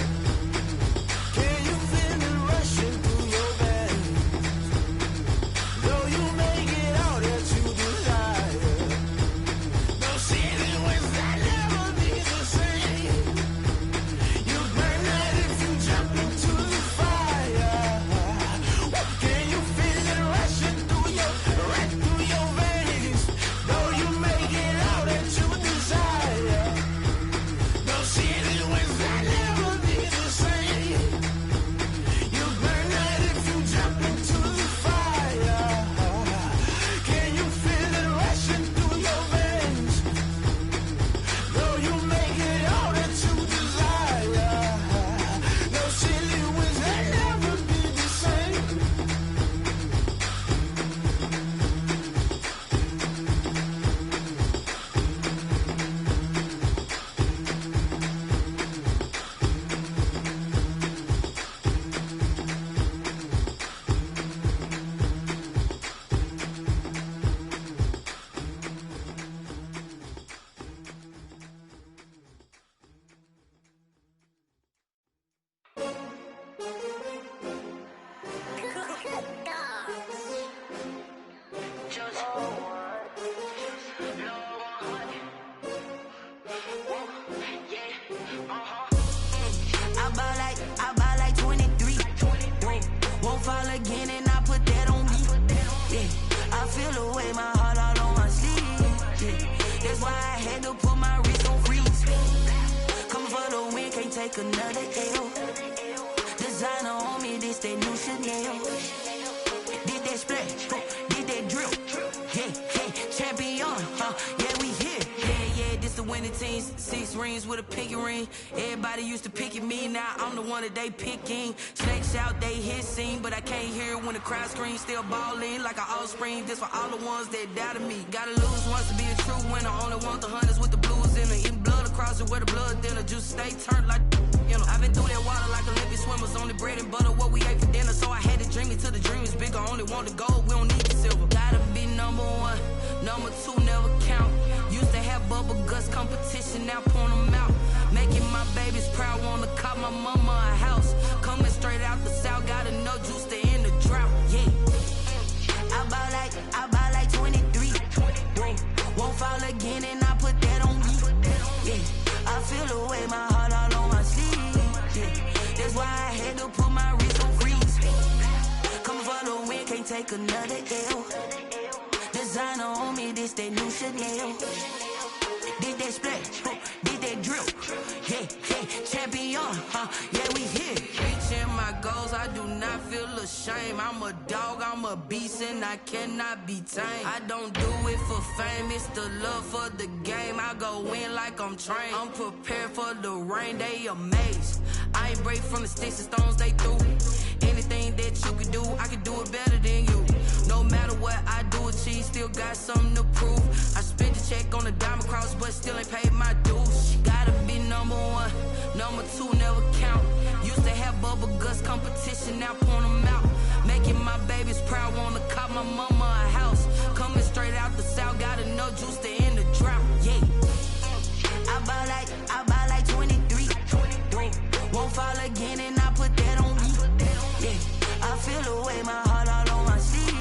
Can you feel it rushing through your veins? Though you make it out that you desire. No ceiling wins that never be the same. You burn out if you jump into the fire. Can you feel it rushing through your veins? Though you make it out that you desire. No ceiling wins that never be the same. You burn out if you jump into the fire. Can you feel it rushing through your veins? Though you make it all that you desire. No ceiling wins that never be the same. I buy like 23. Won't fall again and I put that on me. Yeah, I feel the way my heart all on my sleeve. Yeah, that's why I had to put my wrist on freeze. Coming for the win, can't take another L. Designer on me, this that new Chanel. Did that splash, did that drill. Yeah, champion, yeah, we here. Yeah, this the winning team. 6 rings with a pinky ring. Everybody used to pick at me, now I'm the one that they picking. Snakes out, they hit scene, but I can't hear it when the crowd screams. Still ballin' like an offspring. This for all the ones that doubted me. Gotta lose once to be a true winner. Only want the hunters with the blues in it. Eating blood across it where the blood thinner. Just stay turned like, you know. I've been through that water like Olympic swimmers. Only bread and butter, what we ate for dinner. So I had to dream it till the dream is bigger. Only want the gold, we don't need the silver. Gotta be number 1, number 2 never count. Used to have bubble guts competition, now point them out. Making my babies proud, wanna cop my mama a house. Coming straight out the south, got enough juice to end the drought. Yeah, I buy like 23. Won't fall again and I put that on me. Yeah, I feel the way my heart all on my sleeve. Yeah, that's why I had to put my wrist on freeze. Coming for the take another L. Designer on me, this that new Chanel. Did that splash, did that drill. Yeah, champion, yeah, we here. Reaching my goals, I do not feel ashamed. I'm a dog, I'm a beast, and I cannot be tamed. I don't do it for fame, it's the love for the game. I go in like I'm trained. I'm prepared for the rain, they amazed. I ain't break from the sticks and stones they threw. Anything that you can do, I can do it better than you. No matter what I do, achieve, still got something to prove. I spent a check on the diamond cross, but still ain't paid my dues. Gotta be number one, number two never count. Used to have bubble guts competition, now point them out. Making my babies proud, wanna cop my mama a house. Coming straight out the south, got enough juice to end the drought. Yeah, I buy like 23. Won't fall again, and I put that on me. Yeah, I feel the way, my heart all on my sleeve.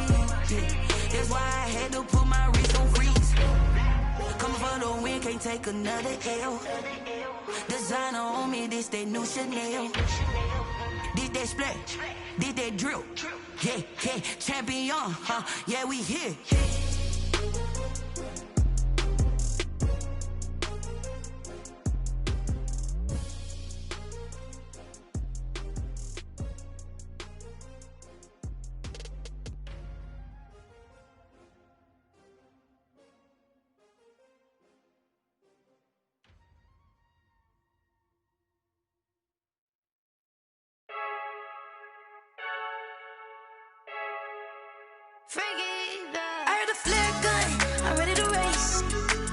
Yeah, that's why I had to put my wrist on freeze. Coming for the win, can't take another L. Designer on me, this that new Chanel. Did that splash, did that drill. Yeah, champion, yeah, we here. I heard the flare gun, I'm ready to race.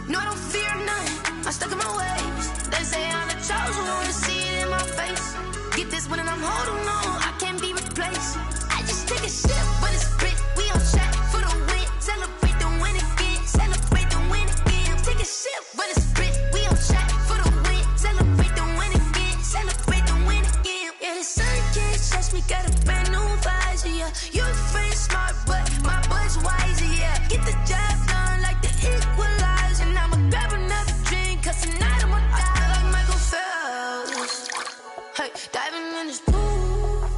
No, I don't fear none, I'm stuck in my ways. They say I'm the chosen one, to see it in my face. Get this one and I'm holding on, I can't be replaced. I just take a sip, but it's split, we on track for the win. Celebrate the win again, celebrate the win again. Take a sip, but it's split, we on track for the win. Celebrate the win again, celebrate the win again. Yeah, the sun can't touch me, got a brand new visor, yeah. Your friend smart, but my bud's wiser, yeah. Get the job done like the equalizer. And I'ma grab another drink, cause tonight I'ma die like Michael Phelps. Hey, diving in this pool,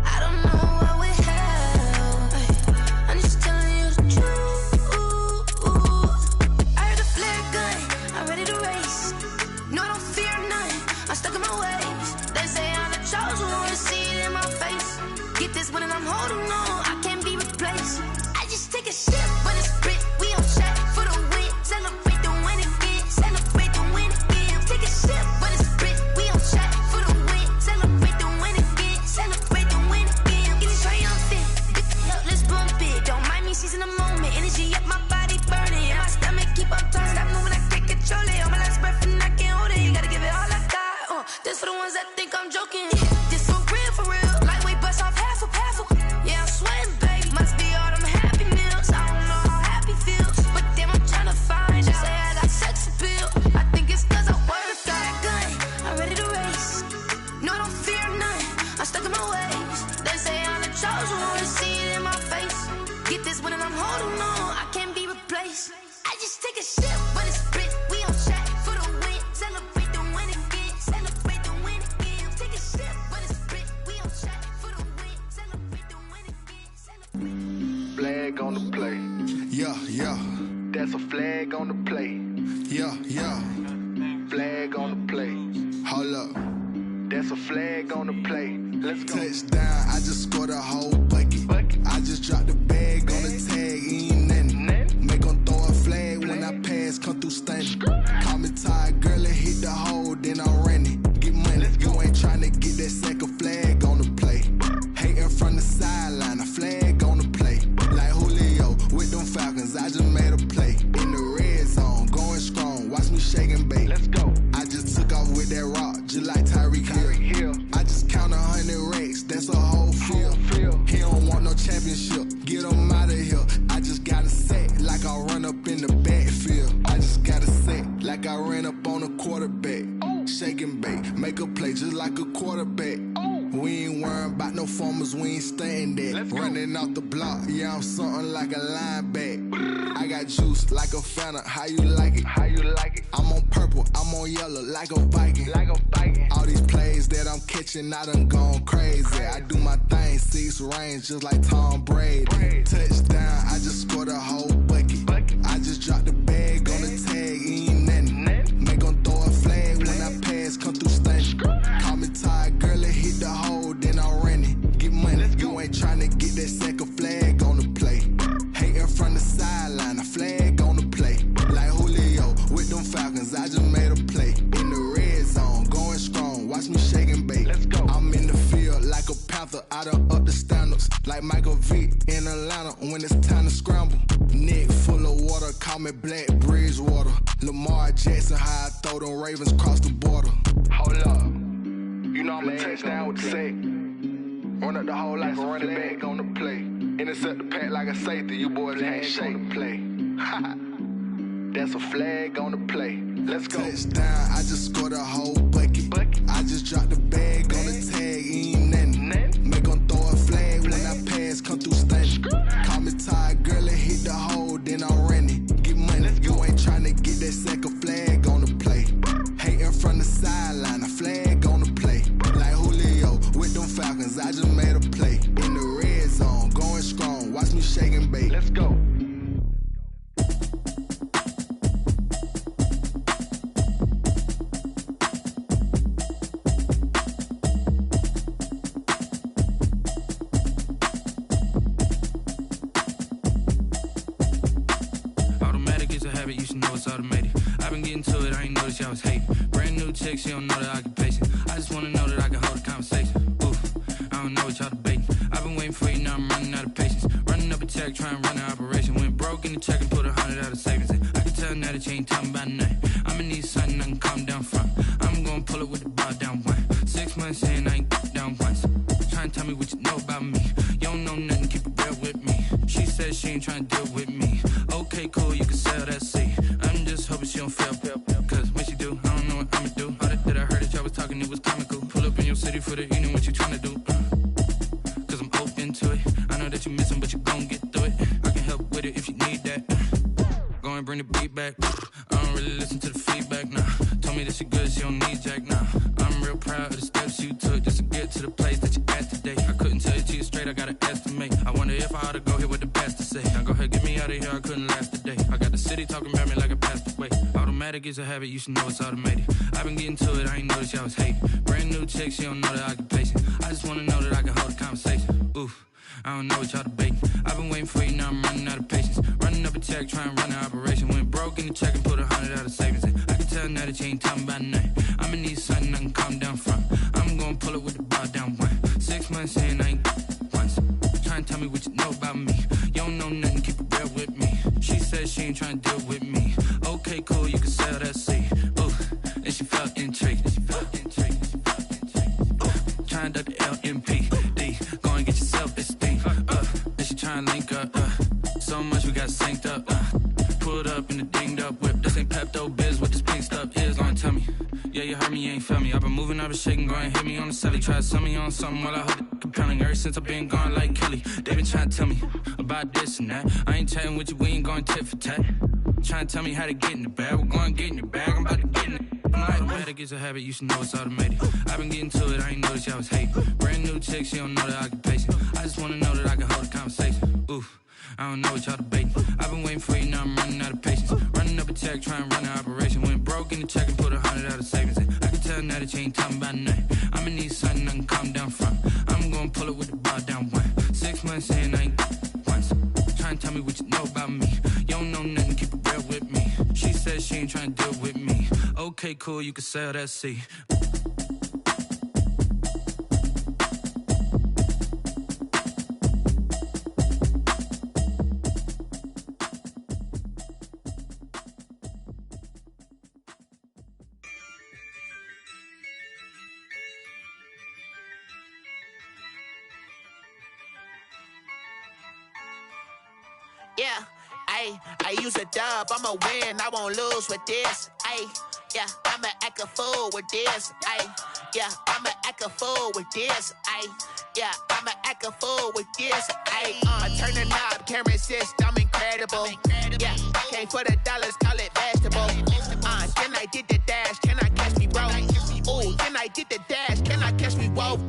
I don't know what we have. Hey, I'm just telling you the truth. I heard the flare gun, I'm ready to race. No, I don't fear none, I'm stuck in my ways. They say I'm the chosen one, to see it in my face. Get this one and I'm holding on, I can't be replaced. I just take a sip, but it's split, we on track for the win. Celebrate the win again, celebrate the win again. Take a sip, but it's split, we on track for the win. Celebrate the win again, celebrate the win again. Get it triumphant, look, let's bump it. Don't mind me seizing the moment, energy up my body burning. And my stomach keep up turning, stop moving, I can't control it. On my last breath and I can't hold it, you gotta give it all I got. This for the ones that think I'm joking. This for real, lightweight bust off half a. Yeah, I'm sweating, baby. Must be all them happy meals. I don't know how happy feels, but damn, I'm tryna find out. Say I got sex appeal. I think it's cause I work. Got a gun, I'm ready to race. No, I don't fear none, I'm stuck in my ways. They say I'm the chosen one, to see it in my face. Get this one and I'm holding on, I can't be replaced. I just take a sip, but it's split, we on track for the win. Celebrate the win again, celebrate the win again. Take a sip, but it's split, we on track for the win. Celebrate the win again. Flag on the play. Yeah. That's a flag on the play. Yeah. Flag on the play. Hold up. That's a flag on the play. Let's go. Touchdown, I just scored a whole bucket. I just dropped the bag on the tag, ain't nothing. Make them throw a flag when I pass, come through stunning. Call me tired, girl, and hit the hole, then I'm running. Get money, you ain't tryna get that second flag on the play. Hating from the sideline, a flag on the play. Like Julio with them Falcons, I just made a play. In the red zone, going strong, watch me shake and bake. Let's go. I just took off with that rock, just like Tyreek Hill. I just count 100 racks, that's a whole field. He don't want no championship, get him out of here. I just got a set, like I run up in the backfield. I just got a set, like I ran up on a quarterback. Shake and bake, make a play just like a quarterback. We ain't worrying about no formers, we ain't staying there. Running off the block, yeah, I'm something like a linebacker. I got juice like a Fanta, how you like it? I'm on purple, I'm on yellow like a Viking. All these plays that I'm catching, I done gone crazy. I do my thing, 6 range, just like Tom Brady. Touchdown, I just scored a whole bucket. I just dropped the bag on the tag, ain't nothing. Make 'em throw a flag when I pass, come through stunning. Call me tired, girl, it hit the hole, then I ran it. Get money, you ain't tryna get that second flag on the play. Hating from the sideline, a flag on the play. Like Julio with them Falcons, I just made a play. In the red zone, going strong, watch me shake and bake. Let's go. I'm in the field like a panther, I done up the standards. Like Michael Vick in Atlanta when it's time to scramble. Neck full of water, call me Black Bridgewater. Lamar Jackson, how I throw them Ravens cross the border. Hold up, you know I'm a touchdown with the sack. Run up the hole like a running back on the play. Intercept the pack like a safety, you boys can't shake the play. That's a flag on the play. Let's go. Touchdown, I just scored a whole bucket. I just dropped the bag on the tag, ain't nothing. Make 'em throw a flag when I pass, come through stunning. Call me tired, girl, it hit the hole, then I ran it. Get money, you ain't tryna get that second flag on the play. Hating from the sideline, a flag on the play. Like Julio with them Falcons, I just made a play. In the red zone, going strong, watch me shake and bake. Let's go. You should know it's automated. I've been getting to it, I ain't noticed y'all was hating. Brand new chick, she don't know the occupation. I just wanna know that I can hold a conversation. Oof, I don't know what y'all debating. I've been waiting for you, now I'm running out of patience. Running up a check, trying to run an operation. Went broke in the check and put 100 out of savings in. I can tell now that you ain't talking about nothing. I'ma need something I can calm down from. I'm gonna pull it with the bar down one. 6 months in, I ain't down once. Trying to tell me what you know about me. You don't know nothing, keep it real with me. She said she ain't trying to deal with me. Okay, cool, you can sell that seat. I'm just hoping she don't fail. Cause when she do, I don't know what I'ma do. All that I heard that y'all was talking, it was comical. Pull up in your city for the evening, what you tryna do? Cause I'm open to it. I know that you missing, but you gon' get through it. I can help with it if you need that. Go and bring the beat back. I don't really listen to the feedback, nah. Told me that she good, she don't need Jack, nah. I'm real proud of the steps you took just to get to the place that you at today. I couldn't tell you to you straight, I gotta estimate. I wonder if I ought to go here with the best to say. Now go ahead, get me out of here, I couldn't last today. I got the city talking about me like I passed away. Automatic is a habit, you should know it's automated. I've been getting to it, I ain't noticed y'all was hating. Brand new chick, she don't know the occupation. I just wanna know that I can hold a conversation. Oof, I don't know what y'all debating. I've been waiting for you, now I'm running out of patience. Running up a check, trying to run an operation. Went broke in the check and put 100 out of savings in. I can tell now that you ain't talking about nothing. I'ma need something I can calm down from. I'm gonna pull it with the bar down one. 6 months in, I ain't once. Trying to tell me what you know about me. You don't know nothing, keep it real with me. She said she ain't trying to deal with me. Okay, cool, you can sell that seat. Ooh, and she felt intrigued. Trying to duck the LMPD. Go and get your self-esteem. And she trying to link up. So much we got synced up. Pulled up in the dinged up whip. This ain't Pepto-Biz, what this pink stuff is. Long tell me. Yeah, you heard me, you ain't felt me. I've been moving, I've been shaking, go and hit me on the celly. Try to sell me on something while I hold it compelling. Ever since I've been gone like Kelly, they been trying to tell me about this and that. I ain't chatting with you, we ain't going tit for tat. Trying to tell me how to get in the bag. We're going to get in the bag, I'm about to get in it. Automatic is a habit, you should know it's automated. I've been getting to it, I ain't noticed y'all was hating. Brand new chick, she don't know the occupation. I just wanna know that I can hold a conversation. Oof, I don't know what y'all debating. I've been waiting for you, now I'm running out of patience. Running up a check, trying to run an operation. Went broke in the check and put 100 out of savings in. I can tell now that you ain't talking about nothing. I'ma need something I can calm down from. I'm gonna pull it with the bar down one. 6 months in, I ain't once. Trying to tell me what you know about me. You don't know nothing, keep it real with me. She said she ain't trying to deal with me. Okay, cool, you can sell that seat. Yeah, I use a dub, I'ma win, I won't lose with this. Yeah, I'ma act a fool with this. Yeah, I'ma act a fool with this. Yeah, I'ma act a fool with this. I turn the knob, can't resist, I'm incredible. Yeah, came for the dollars, call it vegetable. Then I did the dash, can whoa.